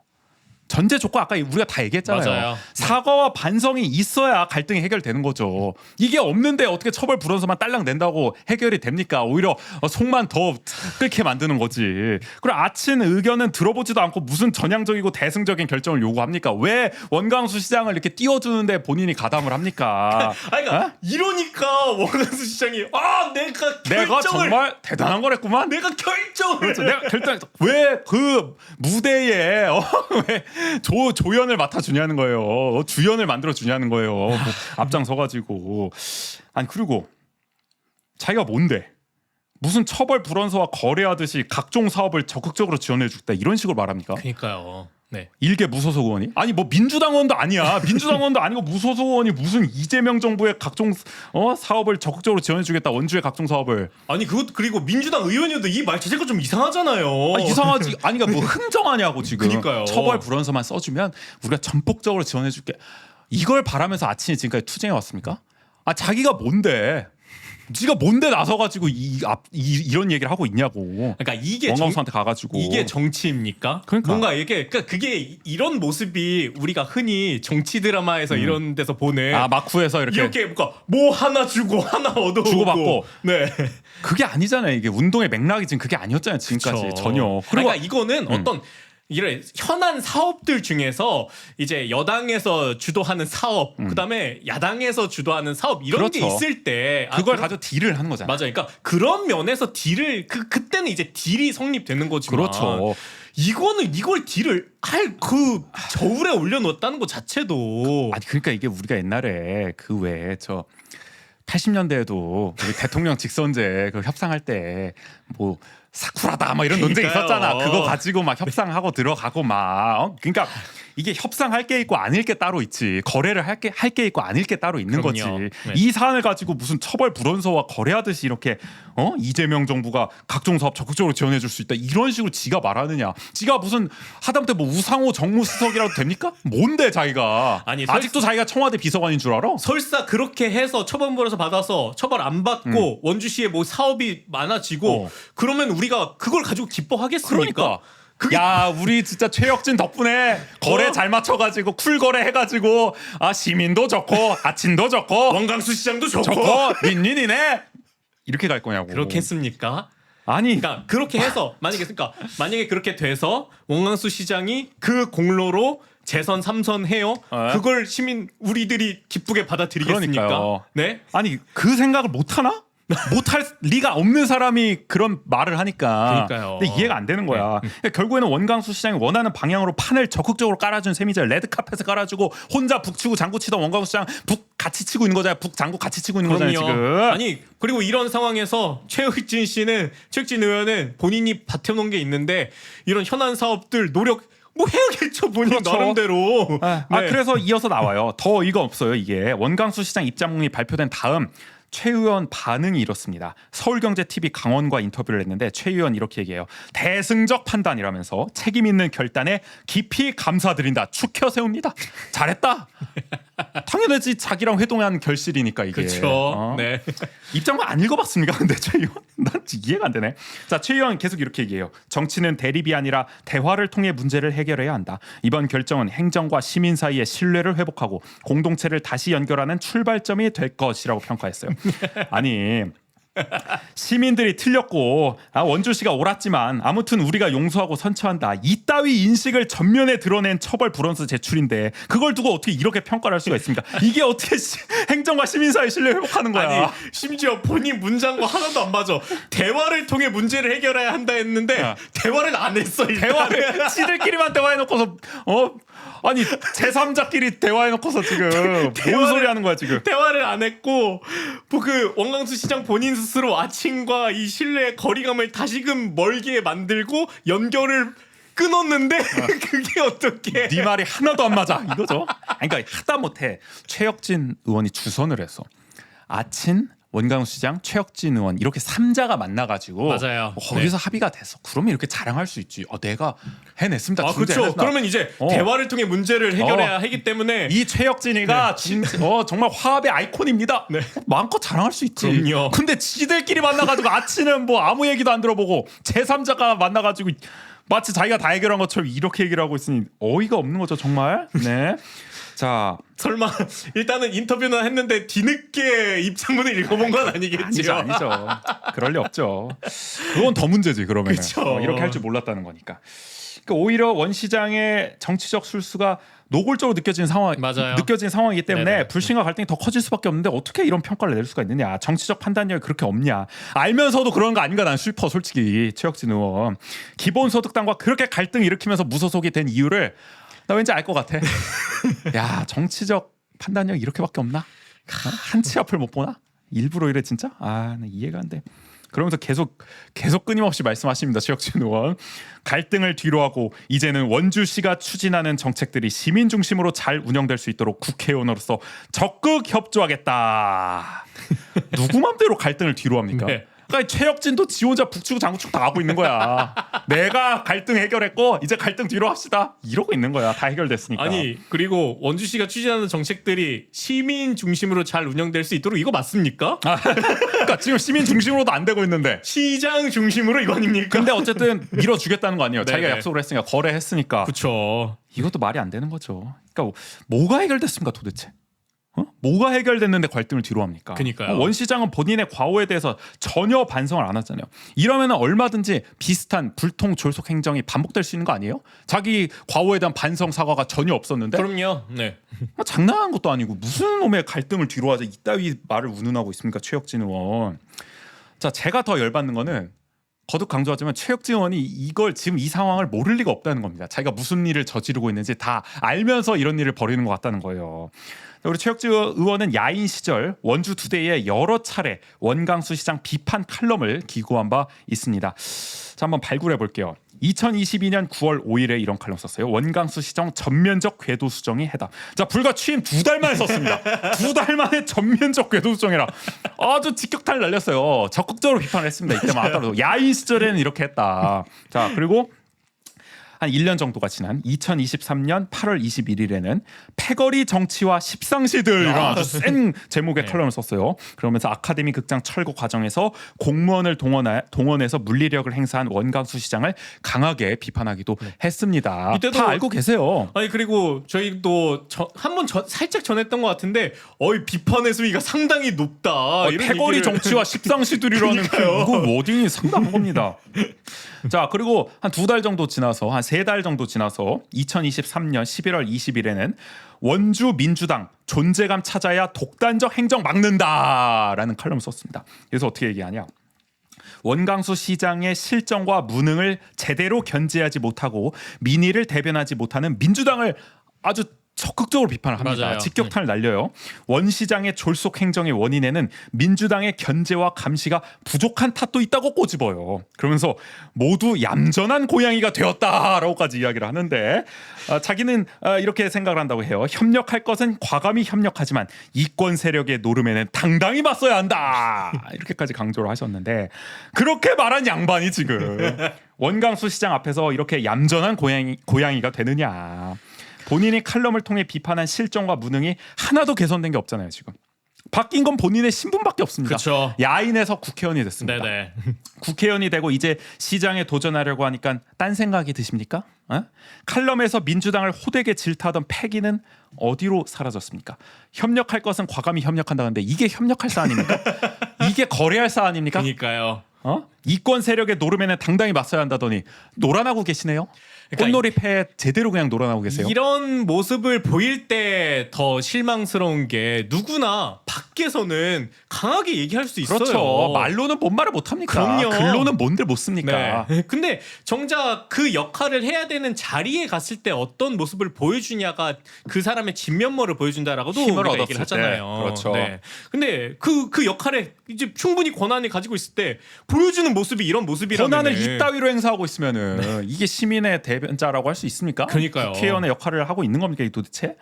전제 조건 아까 우리가 다 얘기했잖아요. 맞아요. 사과와 반성이 있어야 갈등이 해결되는 거죠. 이게 없는데 어떻게 처벌 불원서만 딸랑 낸다고 해결이 됩니까? 오히려 속만 더 끓게 만드는 거지. 그리고 아친 의견은 들어보지도 않고 무슨 전향적이고 대승적인 결정을 요구합니까? 왜 원광수 시장을 이렇게 띄워주는데 본인이 가담을 합니까? 그러니까 이러니까 원광수 시장이 내가 정말 대단한 거랬구만. 내가 결정을 그렇죠. 내가 결정 왜 그 무대에 왜 조연을 맡아주냐는 거예요. 주연을 만들어 주냐는 거예요. 뭐 앞장서가지고 아니 그리고 자기가 뭔데 무슨 처벌 불원서와 거래하듯이 각종 사업을 적극적으로 지원해주겠다 이런 식으로 말합니까? 그러니까요. 네. 일개 무소속 의원이 아니 뭐 민주당 의원도 아니야. 민주당 의원도 아니고 무소속 의원이 무슨 이재명 정부의 각종 사업을 적극적으로 지원해주겠다 원주의 각종 사업을 아니 그리고 민주당 의원님도 이 말 자체가 좀 이상하잖아요. 이상하지. 아니 그러니까 뭐 흥정하냐고 지금. 그러니까요. 처벌 불원서만 써주면 우리가 전폭적으로 지원해줄게. 이걸 바라면서 아친이 지금까지 투쟁해 왔습니까? 자기가 뭔데? 네가 뭔데 나서가지고 이런 얘기를 하고 있냐고. 그러니까 이게 원광수한테 가가지고 이게 정치입니까? 그러니까. 뭔가 이렇게 그게 이런 모습이 우리가 흔히 정치 드라마에서 이런 데서 보는 마쿠에서 이렇게 뭔가 뭐 하나 주고 하나 얻어 주고받고. 네. 그게 아니잖아요. 이게 운동의 맥락이 지금 그게 아니었잖아요. 지금까지 그쵸. 전혀. 그러니까 이거는 어떤 이런 현안 사업들 중에서 이제 여당에서 주도하는 사업, 그다음에 야당에서 주도하는 사업 이런 게 그렇죠. 있을 때 그걸 가지고 딜을 하는 거잖아요. 맞아요. 그러니까 그런 면에서 딜을 그때는 이제 딜이 성립되는 거지만 그렇죠. 이걸 딜을 할 그 저울에 올려놓았다는 것 자체도 그러니까 이게 우리가 옛날에 그 외에 80년대에도 우리 대통령 직선제 그 협상할 때 뭐 사쿠라다 막 이런 논쟁이 그러니까요. 있었잖아. 그거 가지고 막 협상하고 들어가고 막 그러니까 이게 협상할 게 있고 아닐 게 따로 있지. 거래를 할 게 있고 아닐 게 따로 있는 그럼요. 거지. 네. 이 사안을 가지고 무슨 처벌 불원서와 거래하듯이 이렇게 이재명 정부가 각종 사업 적극적으로 지원해 줄 수 있다. 이런 식으로 지가 말하느냐. 지가 무슨 하다못해 뭐 우상호 정무수석이라도 됩니까? 뭔데 자기가. 아니, 아직도 자기가 청와대 비서관인 줄 알아? 설사 그렇게 해서 처벌물에서 받아서 처벌 안 받고 원주시에 뭐 사업이 많아지고 그러면 우리가 그걸 가지고 기뻐하겠습니까? 그러니까. 야, 우리 진짜 최혁진 덕분에 거래 잘 맞춰가지고 쿨 거래 해가지고 시민도 좋고 아친도 좋고 원광수 시장도 좋고 윈윈이네 이렇게 갈 거냐고. 그렇게 했습니까? 아니 그러니까 그렇게 해서 만약에 그렇게 돼서 원광수 시장이 그 공로로 재선 3선 해요. 그걸 시민 우리들이 기쁘게 받아들이겠습니까? 그러니까요. 네? 아니 그 생각을 못 하나? 못할 리가 없는 사람이 그런 말을 하니까. 그러니까요. 근데 이해가 안 되는 거야. 그러니까 결국에는 원광수 시장이 원하는 방향으로 판을 적극적으로 깔아준 셈이죠. 레드카펫을 깔아주고 혼자 북치고 장구치던 원광수 시장 북 같이 치고 있는 거잖아요. 북 장구 같이 치고 있는 거잖아요 지금. 아니 그리고 이런 상황에서 최혁진 의원은 본인이 받쳐놓은 게 있는데 이런 현안 사업들 노력 뭐 해야겠죠 본인 그렇죠. 나름대로. 네. 그래서 이어서 나와요. 더 어이가 없어요 이게. 원광수 시장 입장문이 발표된 다음 최 의원 반응이 이렇습니다. 서울경제TV 강원과 인터뷰를 했는데 최 의원 이렇게 얘기해요. 대승적 판단이라면서 책임 있는 결단에 깊이 감사드린다. 축혀 세웁니다. 잘했다. 당연하지. 자기랑 회동한 결실이니까 이게. 그렇죠. 네. 입장문 안 읽어봤습니까? 근데 최 의원 난 이해가 안 되네. 자, 최 의원 계속 이렇게 얘기해요. 정치는 대립이 아니라 대화를 통해 문제를 해결해야 한다. 이번 결정은 행정과 시민 사이의 신뢰를 회복하고 공동체를 다시 연결하는 출발점이 될 것이라고 평가했어요. 아니 시민들이 틀렸고 원주시가 옳았지만 아무튼 우리가 용서하고 선처한다. 이따위 인식을 전면에 드러낸 처벌 불원서 제출인데 그걸 두고 어떻게 이렇게 평가를 할 수가 있습니까? 이게 어떻게 행정과 시민 사이 신뢰 회복하는 거야? 아니 심지어 본인 문장과 하나도 안 맞아. 대화를 통해 문제를 해결해야 한다 했는데 대화를 안 했어. 대화를 지들끼리만 대화해놓고서 아니 제3자끼리 대화해놓고서 지금 뭔 소리 하는 거야 지금? 대화를 안 했고 뭐 그 원광수 시장 본인 스스로 아침과 이 신뢰의 거리감을 다시금 멀게 만들고 연결을 끊었는데 그게 어떻게? 네 말이 하나도 안 맞아 이거죠? 아니, 그러니까 하다못해 최혁진 의원이 주선을 해서 아친 원광수 시장, 최혁진 의원 이렇게 3자가 만나가지고 맞아요. 거기서 합의가 됐어. 그러면 이렇게 자랑할 수 있지. 내가 해냈습니다. 진짜 그렇죠. 해냈습니다. 그러면 이제 대화를 통해 문제를 해결해야 하기 때문에 이 최혁진이가 정말 화합의 아이콘입니다. 마음껏 자랑할 수 있지. 그럼요. 근데 지들끼리 만나가지고 아치는 뭐 아무 얘기도 안 들어보고 제3자가 만나가지고 마치 자기가 다 해결한 것처럼 이렇게 얘기를 하고 있으니 어이가 없는 거죠 정말. 네. 자, 설마 일단은 인터뷰는 했는데 뒤늦게 입장문을 읽어본 건 아니겠지요? 아니죠. 그럴 리 없죠. 그건 더 문제지 그러면. 그쵸. 이렇게 할 줄 몰랐다는 거니까. 그러니까 오히려 원 시장의 정치적 술수가 노골적으로 느껴진 상황이기 때문에 네네. 불신과 갈등이 더 커질 수밖에 없는데 어떻게 이런 평가를 내릴 수가 있느냐. 정치적 판단력이 그렇게 없냐. 알면서도 그런 거 아닌가 난 슬퍼 솔직히 최혁진 의원. 기본소득당과 그렇게 갈등 일으키면서 무소속이 된 이유를 나 왠지 알 것 같아. 야 정치적 판단력 이렇게밖에 없나? 한치 앞을 못 보나? 일부러 이래 진짜? 나 이해가 안 돼. 그러면서 계속 끊임없이 말씀하십니다. 최혁진 의원. 갈등을 뒤로하고 이제는 원주시가 추진하는 정책들이 시민 중심으로 잘 운영될 수 있도록 국회의원으로서 적극 협조하겠다. 누구 맘대로 갈등을 뒤로합니까? 네. 그러니까 최혁진도 지 혼자 북치고 장구치고 다 하고 있는 거야. 내가 갈등 해결했고 이제 갈등 뒤로 합시다. 이러고 있는 거야. 다 해결됐으니까. 아니 그리고 원주시가 추진하는 정책들이 시민 중심으로 잘 운영될 수 있도록 이거 맞습니까? 그러니까 지금 시민 중심으로도 안 되고 있는데. 시장 중심으로 이거 아닙니까? 근데 어쨌든 밀어주겠다는 거 아니에요. 자기가 네네. 약속을 했으니까 거래했으니까. 그렇죠. 이것도 말이 안 되는 거죠. 그러니까 뭐가 해결됐습니까 도대체? 뭐가 해결됐는데 갈등을 뒤로 합니까? 그러니까요. 원 시장은 본인의 과오에 대해서 전혀 반성을 안 하잖아요. 이러면 얼마든지 비슷한 불통 졸속 행정이 반복될 수 있는 거 아니에요? 자기 과오에 대한 반성 사과가 전혀 없었는데 그럼요. 네. 장난한 것도 아니고 무슨 놈의 갈등을 뒤로 하자 이따위 말을 운운하고 있습니까? 최혁진 의원. 자, 제가 더 열받는 거는 거듭 강조하지만 최혁진 의원이 이걸 지금 이 상황을 모를 리가 없다는 겁니다. 자기가 무슨 일을 저지르고 있는지 다 알면서 이런 일을 벌이는 것 같다는 거예요. 우리 최혁지 의원은 야인 시절 원주 투데이에 여러 차례 원광수 시장 비판 칼럼을 기고한 바 있습니다. 자, 한번 발굴해 볼게요. 2022년 9월 5일에 이런 칼럼 썼어요. 원광수 시장 전면적 궤도 수정이 해당. 자, 불과 취임 2달 만에 썼습니다. 2달 만에 전면적 궤도 수정이라 아주 직격탄을 날렸어요. 적극적으로 비판을 했습니다. 이때만 하더라도 야인 시절에는 이렇게 했다. 자, 그리고 한 1년 정도가 지난 2023년 8월 21일에는 패거리 정치와 십상시들 이런 아주 센 제목의 칼럼을 썼어요. 그러면서 아카데미 극장 철거 과정에서 공무원을 동원해서 물리력을 행사한 원광수 시장을 강하게 비판하기도 했습니다. 이때도 다 알고 계세요. 아니 그리고 저희도 한번 살짝 전했던 것 같은데 비판의 수위가 상당히 높다. 이런 패거리 얘기를. 정치와 십상시들이라는 이거 워딩이 상당한 겁니다. 자, 그리고 한 2달 정도 지나서 한 3달 정도 지나서 2023년 11월 20일에는 원주 민주당 존재감 찾아야 독단적 행정 막는다라는 칼럼을 썼습니다. 그래서 어떻게 얘기하냐? 원광수 시장의 실정과 무능을 제대로 견제하지 못하고 민의를 대변하지 못하는 민주당을 아주 적극적으로 비판을 합니다. 맞아요. 직격탄을 날려요. 원 시장의 졸속 행정의 원인에는 민주당의 견제와 감시가 부족한 탓도 있다고 꼬집어요. 그러면서 모두 얌전한 고양이가 되었다라고까지 이야기를 하는데 자기는 이렇게 생각을 한다고 해요. 협력할 것은 과감히 협력하지만 이권 세력의 노름에는 당당히 맞서야 한다. 이렇게까지 강조를 하셨는데 그렇게 말한 양반이 지금 원광수 시장 앞에서 이렇게 얌전한 고양이가 되느냐. 본인이 칼럼을 통해 비판한 실정과 무능이 하나도 개선된 게 없잖아요. 지금 바뀐 건 본인의 신분밖에 없습니다. 그쵸. 야인에서 국회의원이 됐습니다. 네네. 국회의원이 되고 이제 시장에 도전하려고 하니까 딴 생각이 드십니까? 칼럼에서 민주당을 호되게 질타하던 패기는 어디로 사라졌습니까? 협력할 것은 과감히 협력한다는데 이게 협력할 사안입니까? 이게 거래할 사안입니까? 그러니까요. 이권 세력의 노름에는 당당히 맞서야 한다더니 놀아나고 계시네요. 그러니까 꽃놀이패 제대로 그냥 놀아나고 계세요. 이런 모습을 보일 때 더 실망스러운 게 누구나 밖에서는 강하게 얘기할 수 있어요. 그렇죠. 말로는 뭔 말을 못 합니까? 그럼요. 글로는 뭔들 못 씁니까? 네. 근데 정작 그 역할을 해야 되는 자리에 갔을 때 어떤 모습을 보여주냐가 그 사람의 진면모를 보여준다라고도 힘을 우리가 얻었을 얘기를 하잖아요. 때. 그렇죠. 네. 근데 그 역할에 이제 충분히 권한을 가지고 있을 때 보여주는 모습이 이런 모습이라면 권한을 이따위로 행사하고 있으면은 이게 시민의 대변자라고 할 수 있습니까? 그러니까요. 국회의원의 역할을 하고 있는 겁니까? 이 도대체?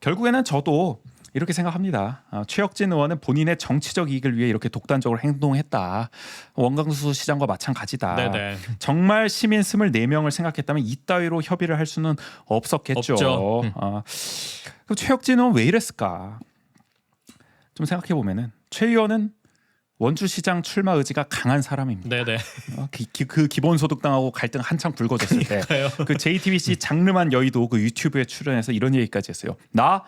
결국에는 저도 이렇게 생각합니다. 최혁진 의원은 본인의 정치적 이익을 위해 이렇게 독단적으로 행동했다. 원광수 시장과 마찬가지다. 네네. 정말 시민 24명을 생각했다면 이따위로 협의를 할 수는 없었겠죠. 없죠. 그럼 최혁진 의원 왜 이랬을까? 좀 생각해 보면은 최 의원은 원주시장 출마 의지가 강한 사람입니다. 네네. 그 기본소득당하고 갈등 한창 불거졌을 때 그 JTBC 장르만 여의도 그 유튜브에 출연해서 이런 얘기까지 했어요. 나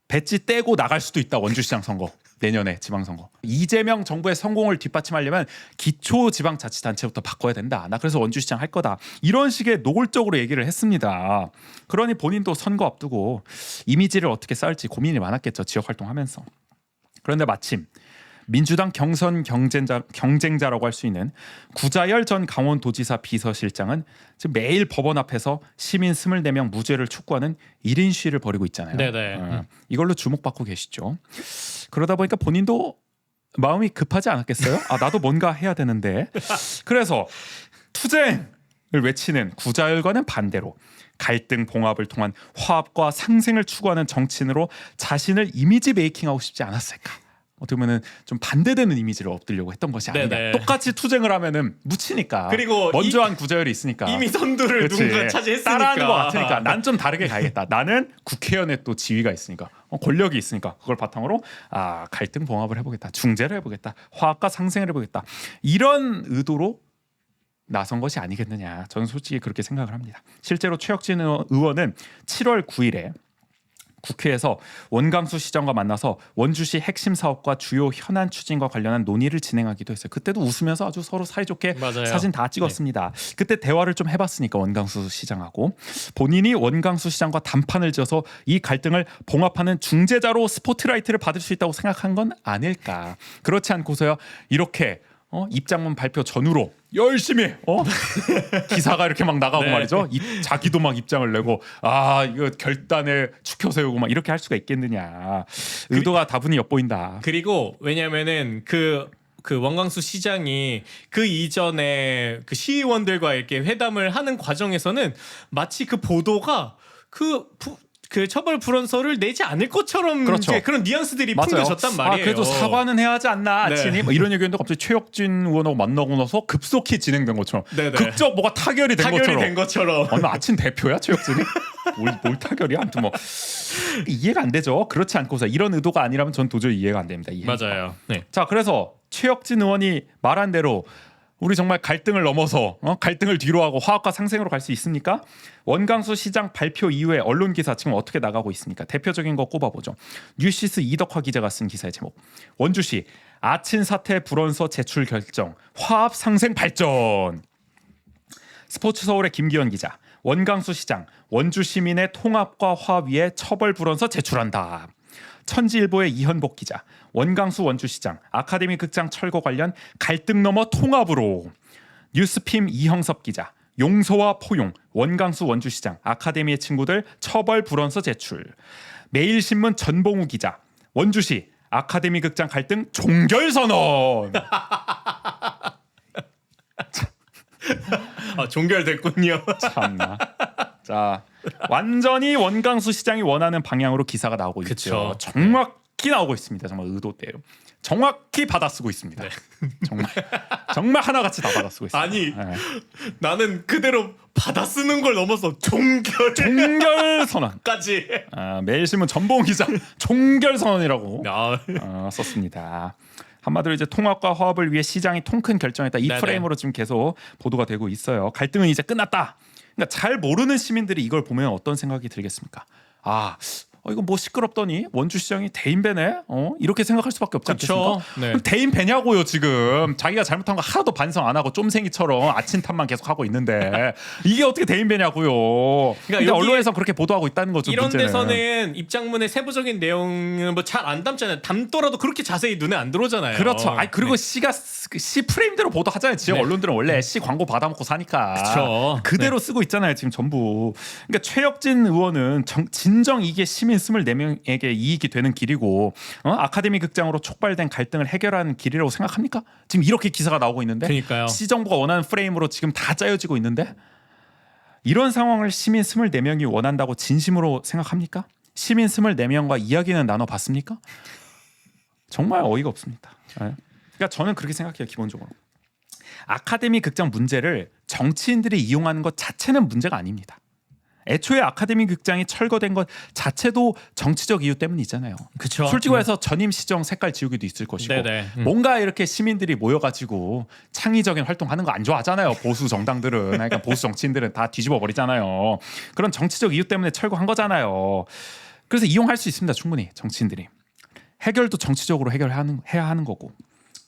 배지 떼고 나갈 수도 있다. 원주시장 선거 내년에 지방선거. 이재명 정부의 성공을 뒷받침하려면 기초지방자치단체부터 바꿔야 된다. 나 그래서 원주시장 할 거다. 이런 식의 노골적으로 얘기를 했습니다. 그러니 본인도 선거 앞두고 이미지를 어떻게 쌓을지 고민이 많았겠죠. 지역 활동하면서. 그런데 마침 민주당 경선 경쟁자라고 할 수 있는 구자열 전 강원도지사 비서실장은 지금 매일 법원 앞에서 시민 24명 무죄를 촉구하는 1인 시위를 벌이고 있잖아요. 네네. 이걸로 주목받고 계시죠. 그러다 보니까 본인도 마음이 급하지 않았겠어요? 나도 뭔가 해야 되는데. 그래서 투쟁을 외치는 구자열과는 반대로 갈등 봉합을 통한 화합과 상생을 추구하는 정치인으로 자신을 이미지 메이킹하고 싶지 않았을까? 어떻게 보면은 좀 반대되는 이미지를 얻으려고 했던 것이 아니냐. 네네. 똑같이 투쟁을 하면은 묻히니까. 그리고 먼저 한 구자열이 있으니까. 이미 선두를 그렇지. 누군가 차지했으니까. 따라하는 것 같으니까 난 좀 다르게 가야겠다. 나는 국회의원의 또 지위가 있으니까 권력이 있으니까 그걸 바탕으로 갈등 봉합을 해보겠다. 중재를 해보겠다. 화합과 상생을 해보겠다. 이런 의도로 나선 것이 아니겠느냐. 저는 솔직히 그렇게 생각을 합니다. 실제로 최혁진 의원은 7월 9일에 국회에서 원광수 시장과 만나서 원주시 핵심 사업과 주요 현안 추진과 관련한 논의를 진행하기도 했어요. 그때도 웃으면서 아주 서로 사이좋게 맞아요. 사진 다 찍었습니다. 그때 대화를 좀 해봤으니까 원광수 시장하고 본인이 원광수 시장과 담판을 지어서 이 갈등을 봉합하는 중재자로 스포트라이트를 받을 수 있다고 생각한 건 아닐까. 그렇지 않고서야 이렇게 입장문 발표 전후로 열심히 기사가 이렇게 막 나가고 네. 말이죠. 자기도 막 입장을 내고 이거 결단에 축혀 세우고 막 이렇게 할 수가 있겠느냐. 의도가 다분히 엿보인다. 그리고 왜냐면은 그 원광수 시장이 그 이전에 그 시의원들과 이렇게 회담을 하는 과정에서는 마치 그 보도가 그 처벌 불원서를 내지 않을 것처럼 그렇죠. 이제 그런 뉘앙스들이 맞아요. 풍겨졌단 말이에요. 그래도 사과는 해야 하지 않나 네. 아친이 뭐 이런 얘기했는데 갑자기 최혁진 의원하고 만나고 나서 급속히 진행된 것처럼 네네. 극적 뭐가 타결이 된 타결이 것처럼. 된 것처럼. 어느 아침 대표야 최혁진이? 뭘 타결이야? 아무튼 뭐 이해가 안 되죠. 그렇지 않고서 이런 의도가 아니라면 전 도저히 이해가 안 됩니다. 맞아요. 네. 자, 그래서 최혁진 의원이 말한 대로 우리 정말 갈등을 넘어서 갈등을 뒤로하고 화합과 상생으로 갈 수 있습니까? 원광수 시장 발표 이후에 언론 기사 지금 어떻게 나가고 있습니까? 대표적인 거 꼽아보죠. 뉴시스 이덕화 기자가 쓴 기사의 제목. 원주시 아친 사태 불원서 제출 결정 화합 상생 발전. 스포츠 서울의 김기현 기자. 원광수 시장 원주 시민의 통합과 화합 위해 처벌 불원서 제출한다. 천지일보의 이현복 기자. 원광수 원주시장 아카데미 극장 철거 관련 갈등 넘어 통합으로. 뉴스핌 이형섭 기자. 용서와 포용 원광수 원주시장 아카데미의 친구들 처벌 불원서 제출. 매일신문 전봉우 기자. 원주시 아카데미 극장 갈등 종결 선언. 종결됐군요. 참나. 자, 완전히 원광수 시장이 원하는 방향으로 기사가 나오고 있죠. 그쵸. 정확히 나오고 있습니다. 정말 의도대로. 정확히 받아쓰고 있습니다. 정말 하나같이 다 받아쓰고 있습니다. 아니 네. 나는 그대로 받아쓰는 걸 넘어서 종결까지. 종결 선언. 매일신문 전봉 기자 종결 선언이라고 썼습니다. 한마디로 이제 통합과 화합을 위해 시장이 통큰 결정했다. 이 네네. 프레임으로 지금 계속 보도가 되고 있어요. 갈등은 이제 끝났다. 그러니까 잘 모르는 시민들이 이걸 보면 어떤 생각이 들겠습니까? 이거 뭐 시끄럽더니 원주시장이 대인배네. 이렇게 생각할 수밖에 없지 그쵸. 않겠습니까? 네. 그럼 대인배냐고요 지금. 자기가 잘못한 거 하나도 반성 안 하고 쫌생이처럼 아침탐만 계속 하고 있는데 이게 어떻게 대인배냐고요. 근데 여기에 언론에서 그렇게 보도하고 있다는 거죠. 이런 문제는. 데서는 입장문의 세부적인 내용은 뭐 잘 안 담잖아요. 담더라도 그렇게 자세히 눈에 안 들어오잖아요. 그렇죠. 그리고 네. 시 프레임대로 보도하잖아요. 지역 네. 언론들은 원래 시 광고 받아먹고 사니까. 그쵸. 그대로 쓰고 있잖아요. 지금 전부. 그러니까 최혁진 의원은 진정 이게 시민 24명에게 이익이 되는 길이고 아카데미 극장으로 촉발된 갈등을 해결하는 길이라고 생각합니까? 지금 이렇게 기사가 나오고 있는데 그러니까요. 시정부가 원하는 프레임으로 지금 다 짜여지고 있는데 이런 상황을 시민 24명이 원한다고 진심으로 생각합니까? 시민 24명과 이야기는 나눠봤습니까? 정말 어이가 없습니다. 네. 그러니까 저는 그렇게 생각해요. 기본적으로. 아카데미 극장 문제를 정치인들이 이용하는 것 자체는 문제가 아닙니다. 애초에 아카데미 극장이 철거된 것 자체도 정치적 이유 때문이잖아요. 그쵸. 솔직히 말해서 전임 시정 색깔 지우기도 있을 것이고 네네. 뭔가 이렇게 시민들이 모여가지고 창의적인 활동하는 거 안 좋아하잖아요. 보수 정당들은 그러니까 보수 정치인들은 다 뒤집어 버리잖아요. 그런 정치적 이유 때문에 철거한 거잖아요. 그래서 이용할 수 있습니다. 충분히 정치인들이. 해결도 정치적으로 해야 하는 거고.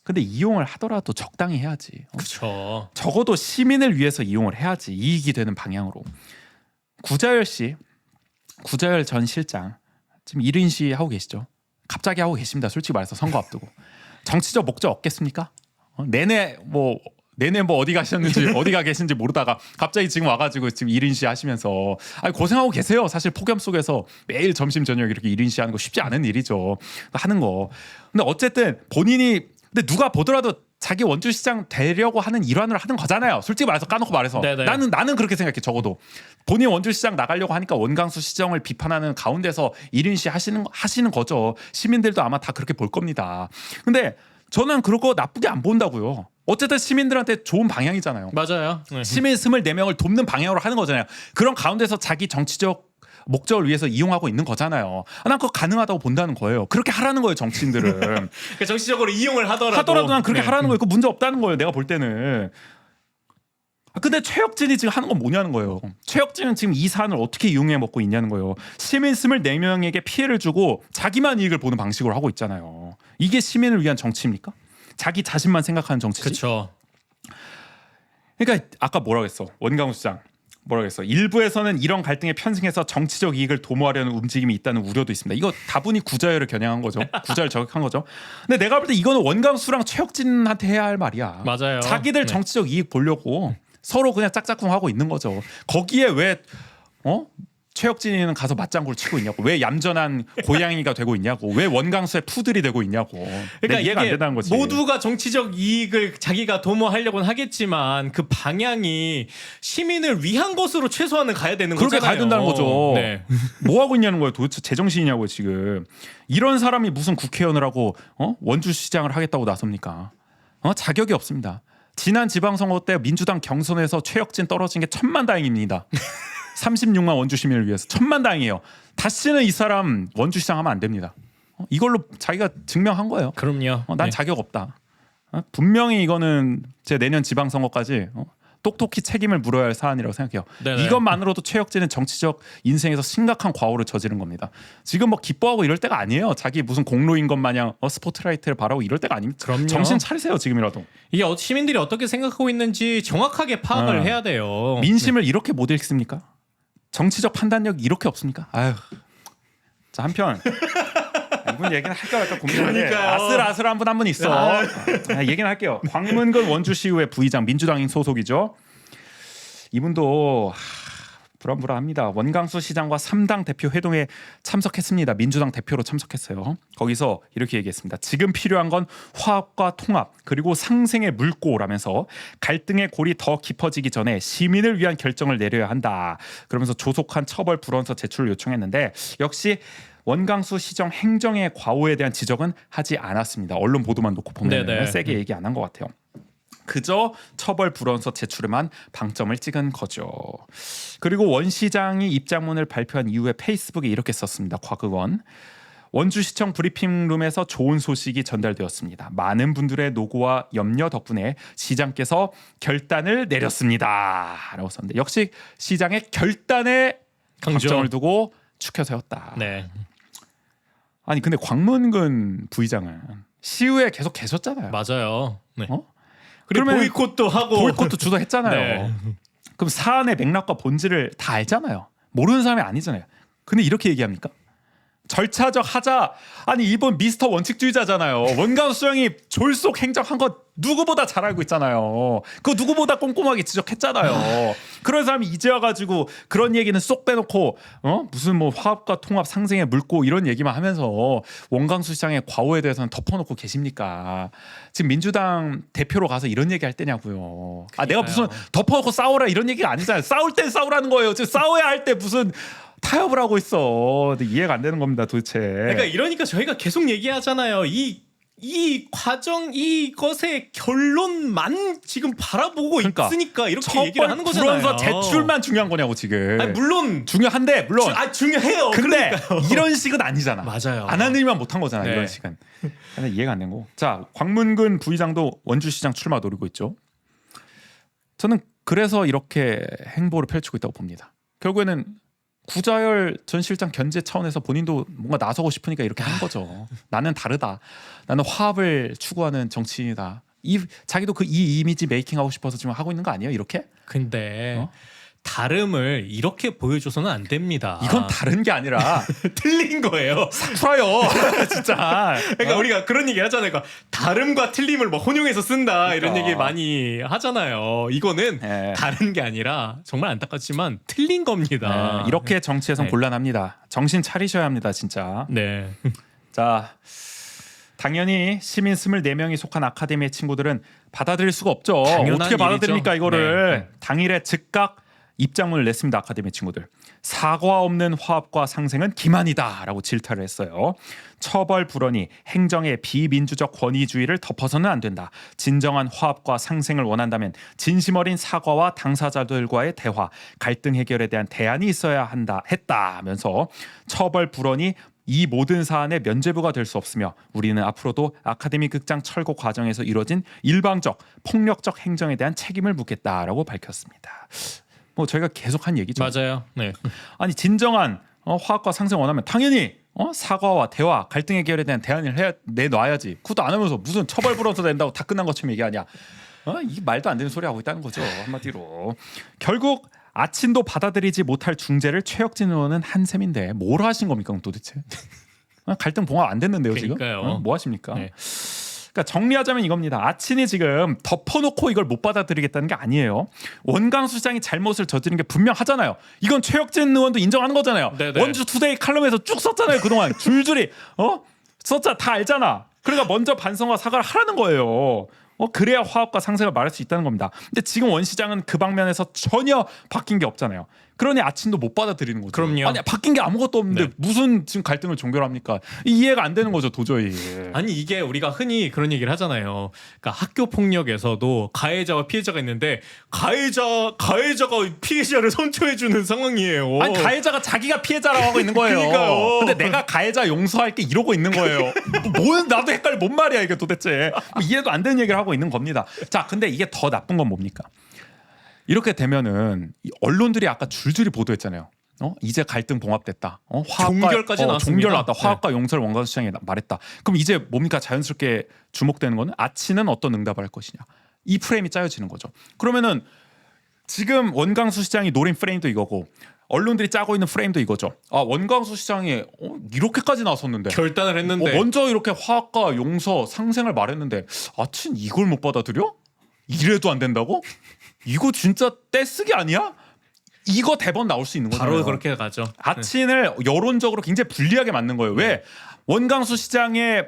근데 이용을 하더라도 적당히 해야지. 그렇죠. 적어도 시민을 위해서 이용을 해야지. 이익이 되는 방향으로. 구자열 전 실장 지금 1인 시 하고 계시죠? 갑자기 하고 계십니다. 솔직히 말해서 선거 앞두고 정치적 목적 없겠습니까? 내내 뭐 어디 가셨는지 어디 가 계신지 모르다가 갑자기 지금 와가지고 지금 1인 시 하시면서 고생하고 계세요. 사실 폭염 속에서 매일 점심 저녁 이렇게 1인 시 하는 거 쉽지 않은 일이죠. 하는 거. 근데 어쨌든 본인이 근데 누가 보더라도 자기 원주시장 되려고 하는 일환을 하는 거잖아요. 솔직히 말해서 까놓고 말해서 네네. 나는 그렇게 생각해. 적어도 본인 원주시장 나가려고 하니까 원광수 시정을 비판하는 가운데서 1인 시 하시는 거죠. 시민들도 아마 다 그렇게 볼 겁니다. 근데 저는 그거 나쁘게 안 본다고요. 어쨌든 시민들한테 좋은 방향이잖아요. 맞아요. 네. 시민 24명을 돕는 방향으로 하는 거잖아요. 그런 가운데서 자기 정치적 목적을 위해서 이용하고 있는 거잖아요. 난 그거 가능하다고 본다는 거예요. 그렇게 하라는 거예요, 정치인들은. 그러니까 정치적으로 이용을 하더라도 난 그렇게 네. 하라는 거예요. 그 문제 없다는 거예요. 내가 볼 때는. 근데 최혁진이 지금 하는 건 뭐냐는 거예요. 최혁진은 지금 이 사안을 어떻게 이용해 먹고 있냐는 거예요. 시민 24명에게 피해를 주고 자기만 이익을 보는 방식으로 하고 있잖아요. 이게 시민을 위한 정치입니까? 자기 자신만 생각하는 정치지. 그렇죠. 그러니까 아까 뭐라고 했어? 원광수 시장. 뭐라겠어? 일부에서는 이런 갈등에 편승해서 정치적 이익을 도모하려는 움직임이 있다는 우려도 있습니다. 이거 다분히 구자열을 겨냥한 거죠. 구자를 저격한 거죠. 근데 내가 볼 때 이거는 원광수랑 최혁진한테 해야 할 말이야. 맞아요. 자기들 네. 정치적 이익 보려고 서로 그냥 짝짝꿍하고 있는 거죠. 거기에 왜 최혁진이는 가서 맞장구를 치고 있냐고, 왜 얌전한 고양이가 되고 있냐고, 왜 원광수의 푸들이 되고 있냐고. 그러니까 이해가 안 이게 된다는 거지. 모두가 정치적 이익을 자기가 도모하려고는 하겠지만 그 방향이 시민을 위한 것으로 최소한은 가야 되는 그렇게 거잖아요. 가야 된다는 거죠. 네. 뭐 하고 있냐는 거예요. 도대체 제정신이냐고요 지금. 이런 사람이 무슨 국회의원을 하고 원주시장을 하겠다고 나섭니까? 자격이 없습니다. 지난 지방선거 때 민주당 경선에서 최혁진 떨어진 게 천만다행입니다. 36만 원주 시민을 위해서 천만다행이에요. 다시는 이 사람 원주시장 하면 안 됩니다. 이걸로 자기가 증명한 거예요. 그럼요. 난 네. 자격 없다. 분명히 이거는 제 내년 지방선거까지 똑똑히 책임을 물어야 할 사안이라고 생각해요. 네네. 이것만으로도 최혁진은 정치적 인생에서 심각한 과오를 저지른 겁니다. 지금 뭐 기뻐하고 이럴 때가 아니에요. 자기 무슨 공로인 것 마냥 스포트라이트를 바라고 이럴 때가 아닙니다. 그럼요. 정신 차리세요 지금이라도. 이게 시민들이 어떻게 생각하고 있는지 정확하게 파악을 해야 돼요. 민심을 이렇게 못 읽습니까? 정치적 판단력이 이렇게 없습니까? 아유. 자, 한편 이분 얘기는 할까 말까 고민하는데 그러니까요. 아슬아슬한 분 한 분 있어. 얘기는 할게요. 광문근 원주시의회 부의장 민주당인 소속이죠. 이분도 불안불안합니다. 원광수 시장과 3당 대표 회동에 참석했습니다. 민주당 대표로 참석했어요. 거기서 이렇게 얘기했습니다. 지금 필요한 건 화합과 통합 그리고 상생의 물꼬라면서 갈등의 골이 더 깊어지기 전에 시민을 위한 결정을 내려야 한다. 그러면서 조속한 처벌 불원서 제출을 요청했는데 역시 원광수 시정 행정의 과오에 대한 지적은 하지 않았습니다. 언론 보도만 놓고 보면 네네. 세게 얘기 안 한 것 같아요. 그저 처벌 불원서 제출에만 방점을 찍은 거죠. 그리고 원 시장이 입장문을 발표한 이후에 페이스북에 이렇게 썼습니다. 곽의원. 원주시청 브리핑룸에서 좋은 소식이 전달되었습니다. 많은 분들의 노고와 염려 덕분에 시장께서 결단을 내렸습니다. 라고 썼는데 역시 시장의 결단에 강조. 방점을 두고 추켜 세웠다. 네. 아니 근데 광문근 부의장은 시의회에 계속 계셨잖아요. 맞아요. 네. 어? 그리고 그러면 보이콧도 하고 보이콧도 주도했잖아요. 네. 그럼 사안의 맥락과 본질을 다 알잖아요. 모르는 사람이 아니잖아요. 근데 이렇게 얘기합니까? 절차적 하자. 아니 이번 미스터 원칙주의자잖아요. 원광수 시장이 졸속 행정한 거 누구보다 잘 알고 있잖아요. 그거 누구보다 꼼꼼하게 지적했잖아요. 그런 사람이 이제 와가지고 그런 얘기는 쏙 빼놓고 무슨 뭐 화합과 통합 상생의 물고 이런 얘기만 하면서 원광수 시장의 과오에 대해서는 덮어놓고 계십니까? 지금 민주당 대표로 가서 이런 얘기 할 때냐고요. 아 내가 무슨 덮어놓고 싸우라 이런 얘기가 아니잖아요. 싸울 땐 싸우라는 거예요. 지금 싸워야 할 때 무슨 타협을 하고 있어. 근데 이해가 안 되는 겁니다, 도대체. 그러니까 이러니까 저희가 계속 얘기하잖아요. 이 과정 이것의 결론만 지금 바라보고 그러니까 있으니까 이렇게 얘기를 하는 거잖아요. 불원서 제출만 중요한 거냐고 지금. 아니, 물론 중요한데 물론. 중요해요. 근데 그러니까요. 이런 식은 아니잖아. 맞아요. 안 하는 일만 못한 거잖아. 네. 이런 식은. 근데 이해가 안 되고. 자, 광문근 부의장도 원주시장 출마 노리고 있죠. 저는 그래서 이렇게 행보를 펼치고 있다고 봅니다. 결국에는 구자열 전 실장 견제 차원에서 본인도 뭔가 나서고 싶으니까 이렇게 한 거죠. 나는 다르다. 나는 화합을 추구하는 정치인이다. 자기도 이 이미지 메이킹 하고 싶어서 지금 하고 있는 거 아니에요? 이렇게? 근데 다름을 이렇게 보여줘서는 안 됩니다. 이건 다른 게 아니라 틀린 거예요. 사쿠라요. 진짜. 그러니까 우리가 그런 얘기 하잖아요. 그러니까 다름과 틀림을 뭐 혼용해서 쓴다 이런 그러니까. 얘기 많이 하잖아요. 이거는 네. 다른 게 아니라 정말 안타깝지만 틀린 겁니다. 네, 이렇게 정치에선 네. 곤란합니다. 정신 차리셔야 합니다, 진짜. 네. 자, 당연히 시민 24명이 속한 아카데미의 친구들은 받아들일 수가 없죠. 당연한 어떻게 받아들입니까 일이죠. 이거를. 네. 당일에 즉각 입장문을 냈습니다. 아카데미 친구들. 사과 없는 화합과 상생은 기만이다라고 질타를 했어요. 처벌 불원이 행정의 비민주적 권위주의를 덮어서는 안 된다. 진정한 화합과 상생을 원한다면 진심 어린 사과와 당사자들과의 대화, 갈등 해결에 대한 대안이 있어야 했다면서 처벌 불원이 이 모든 사안의 면죄부가 될 수 없으며 우리는 앞으로도 아카데미 극장 철거 과정에서 이뤄진 일방적 폭력적 행정에 대한 책임을 묻겠다라고 밝혔습니다. 뭐 저희가 계속 한 얘기죠. 맞아요. 네. 아니 진정한 화합과 상생 원하면 당연히 사과와 대화, 갈등 해결에 대한 대안을 내놔야지. 그것도 안 하면서 무슨 처벌 불원서 낸다고 다 끝난 것처럼 얘기하냐. 이 말도 안 되는 소리 하고 있다는 거죠. 한마디로. 결국 아친도 받아들이지 못할 중재를 최혁진 의원은 한 셈인데 뭘 하신 겁니까 그럼 도대체? 갈등 봉합 안 됐는데요 지금? 그러니까요. 뭐 하십니까? 네. 그러니까 정리하자면 이겁니다. 아친이 지금 덮어놓고 이걸 못 받아들이겠다는 게 아니에요. 원광수 시장이 잘못을 저지른 게 분명하잖아요. 이건 최혁진 의원도 인정하는 거잖아요. 네네. 원주 투데이 칼럼에서 쭉 썼잖아요. 그동안 줄줄이 썼자 다 알잖아. 그러니까 먼저 반성과 사과를 하라는 거예요. 그래야 화합과 상생을 말할 수 있다는 겁니다. 근데 지금 원 시장은 그 방면에서 전혀 바뀐 게 없잖아요. 그러니 아침도 못 받아들이는 거죠. 그럼요. 아니 바뀐 게 아무것도 없는데 네. 무슨 지금 갈등을 종결합니까? 이해가 안 되는 거죠 도저히. 아니 이게 우리가 흔히 그런 얘기를 하잖아요. 그러니까 학교 폭력에서도 가해자와 피해자가 있는데 가해자가 피해자를 선처해 주는 상황이에요. 아니 가해자가 자기가 피해자라고 하고 있는 거예요. 그러니까요. 근데 내가 가해자 용서할게 이러고 있는 거예요. 뭐 나도 헷갈려 뭔 말이야 이게 도대체. 이해도 안 되는 얘기를 하고 있는 겁니다. 자 근데 이게 더 나쁜 건 뭡니까? 이렇게 되면은 이 언론들이 아까 줄줄이 보도했잖아요. 이제 갈등 봉합됐다. 화합과 종결까지 나왔습니다. 종결 나왔다. 화합과 용서를 원광수 시장이 말했다. 그럼 이제 뭡니까 자연스럽게 주목되는 거는 아치는 어떤 응답을 할 것이냐. 이 프레임이 짜여지는 거죠. 그러면은 지금 원광수 시장이 노린 프레임도 이거고 언론들이 짜고 있는 프레임도 이거죠. 원광수 시장이 이렇게까지 나섰는데 결단을 했는데 먼저 이렇게 화합과 용서 상생을 말했는데 아친 이걸 못 받아들여? 이래도 안 된다고? 이거 진짜 떼쓰기 아니야? 이거 대번 나올 수 있는 거잖아요. 바로 그렇게 가죠. 아친을 여론적으로 굉장히 불리하게 만든 거예요. 왜? 원광수 시장의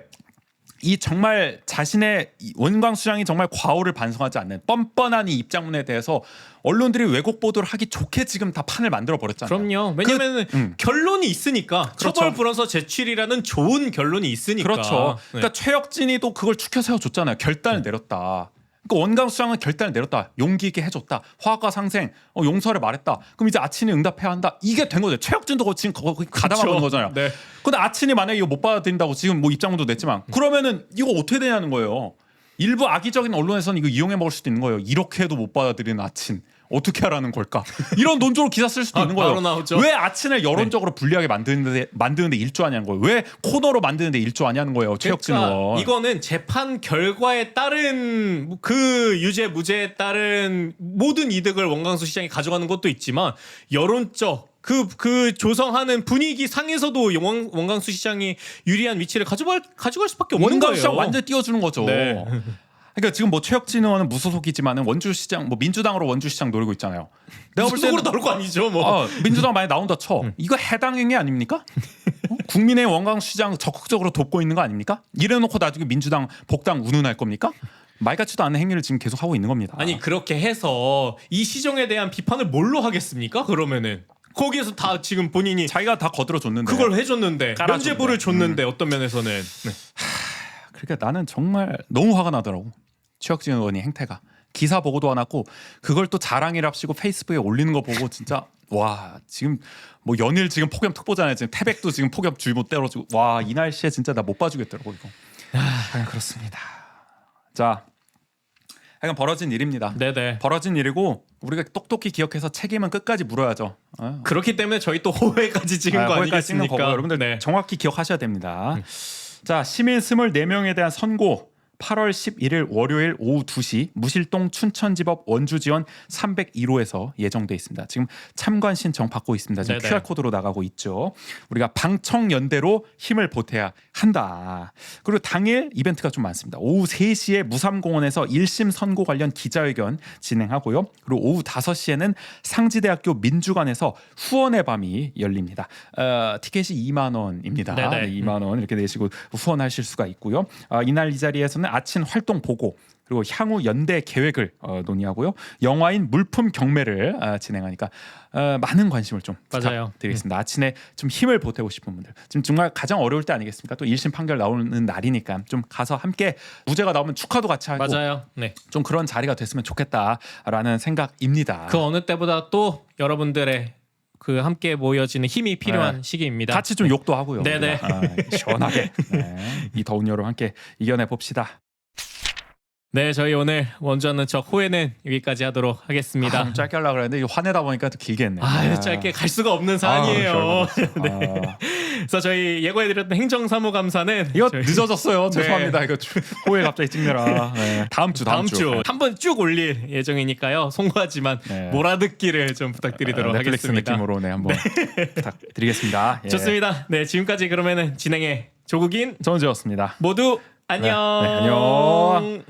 이 정말 자신의 원광수 시장이 정말 과오를 반성하지 않는 뻔뻔한 이 입장문에 대해서 언론들이 왜곡 보도를 하기 좋게 지금 다 판을 만들어 버렸잖아요. 그럼요. 왜냐면은 결론이 있으니까. 그렇죠. 처벌 불원서 제출이라는 좋은 결론이 있으니까. 그렇죠. 네. 그러니까 최혁진이 또 그걸 추켜 세워줬잖아요. 결단을 내렸다. 그러니까 원광수 시장은 결단을 내렸다. 용기 있게 해줬다. 화합과 상생, 용서를 말했다. 그럼 이제 아친이 응답해야 한다. 이게 된 거죠. 최혁진도 지금 거기 가담하고 있는 거잖아요. 네. 근데 아친이 만약에 이거 못 받아들인다고 지금 뭐 입장문도 냈지만 그러면은 이거 어떻게 되냐는 거예요. 일부 악의적인 언론에서는 이거 이용해 먹을 수도 있는 거예요. 이렇게 해도 못 받아들이는 아친. 어떻게 하라는 걸까? 이런 논조로 기사 쓸 수도 있는 거예요. 바로 나오죠. 왜 아친을 여론적으로 불리하게 만드는데 일조하냐는 거예요. 왜 코너로 만드는데 일조하냐는 거예요. 최혁진 의원. 그러니까 이거는 재판 결과에 따른 그 유죄 무죄에 따른 모든 이득을 원광수 시장이 가져가는 것도 있지만 여론적 그 조성하는 분위기 상에서도 원광수 시장이 유리한 위치를 가져갈 수밖에 없는 원광수 거예요. 시장 완전 띄워주는 거죠. 네. 그러니까 지금 뭐 최혁진 의원은 무소속이지만은 원주시장 뭐 민주당으로 원주시장 노리고 있잖아요. 내가 볼 때는 무소속으로 나올 거 아니죠, 뭐. 민주당 많이 나온다 쳐. 이거 해당 행위 아닙니까? 국민의 원광수 시장 적극적으로 돕고 있는 거 아닙니까? 이래놓고 나중에 민주당 복당 운운할 겁니까? 말 같지도 않은 행위를 지금 계속 하고 있는 겁니다. 아니 그렇게 해서 이 시정에 대한 비판을 뭘로 하겠습니까? 그러면은 거기에서 다 지금 본인이 자기가 다 거들어 줬는데 그걸 해줬는데 깔아줬는데. 면죄부를 줬는데 어떤 면에서는 네. 그러니까 나는 정말 너무 화가 나더라고. 최혁진 의원이 행태가 기사 보고도 안 왔고 그걸 또 자랑이랍시고 페이스북에 올리는 거 보고 진짜 와 지금 뭐 연일 지금 폭염 특보잖아요. 지금 태백도 지금 폭염 줄못 때려주고 와 이 날씨에 진짜 나 못 봐주겠더라고 이거. 그렇습니다. 자, 하여간 벌어진 일입니다. 네네. 벌어진 일이고 우리가 똑똑히 기억해서 책임은 끝까지 물어야죠. 그렇기 때문에 저희 또 호회까지 찍은 거 거기까지 찍는 아니겠습니까? 거고 여러분들 네. 정확히 기억하셔야 됩니다. 자, 시민 24명에 대한 선고 8월 11일 월요일 오후 2시 무실동 춘천지법 원주지원 301호에서 예정돼 있습니다. 지금 참관 신청 받고 있습니다. 지금 네네. QR코드로 나가고 있죠. 우리가 방청연대로 힘을 보태야 한다. 그리고 당일 이벤트가 좀 많습니다. 오후 3시에 무삼공원에서 1심 선고 관련 기자회견 진행하고요. 그리고 오후 5시에는 상지대학교 민주관에서 후원의 밤이 열립니다. 티켓이 2만 원입니다. 네네. 2만 원 이렇게 내시고 후원하실 수가 있고요. 이날 이 자리에서는 아침 활동 보고 그리고 향후 연대 계획을 논의하고요. 영화인 물품 경매를 진행하니까 많은 관심을 좀 맞아요. 부탁드리겠습니다. 아침에 좀 힘을 보태고 싶은 분들 지금 정말 가장 어려울 때 아니겠습니까? 또 1심 판결 나오는 날이니까 좀 가서 함께 무죄가 나오면 축하도 같이 하고 맞아요. 네. 좀 그런 자리가 됐으면 좋겠다라는 생각입니다. 그 어느 때보다 또 여러분들의 그 함께 모여지는 힘이 필요한 시기입니다. 같이 좀 욕도 하고요. 네네. 시원하게 이 더운 여름 함께 이겨내 봅시다. 네, 저희 오늘 원주하는 척 호에는 여기까지 하도록 하겠습니다. 좀 짧게 하려고 그랬는데 이거 화내다 보니까 또 길게 했네. 짧게 갈 수가 없는 사안이에요. 네. 그래서 저희 예고해드렸던 행정사무감사는 이거 저희 늦어졌어요. 네. 죄송합니다. 이거 호에 갑자기 찍느라. 네. 다음 주 한 번 쭉 올릴 예정이니까요. 송구하지만 네. 몰아듣기를 좀 부탁드리도록 넷플릭스 하겠습니다. 느낌으로 한번 부탁드리겠습니다. 예. 좋습니다. 네, 지금까지 그러면은 진행의 조국인 전지였습니다. 모두 안녕. 네, 안녕.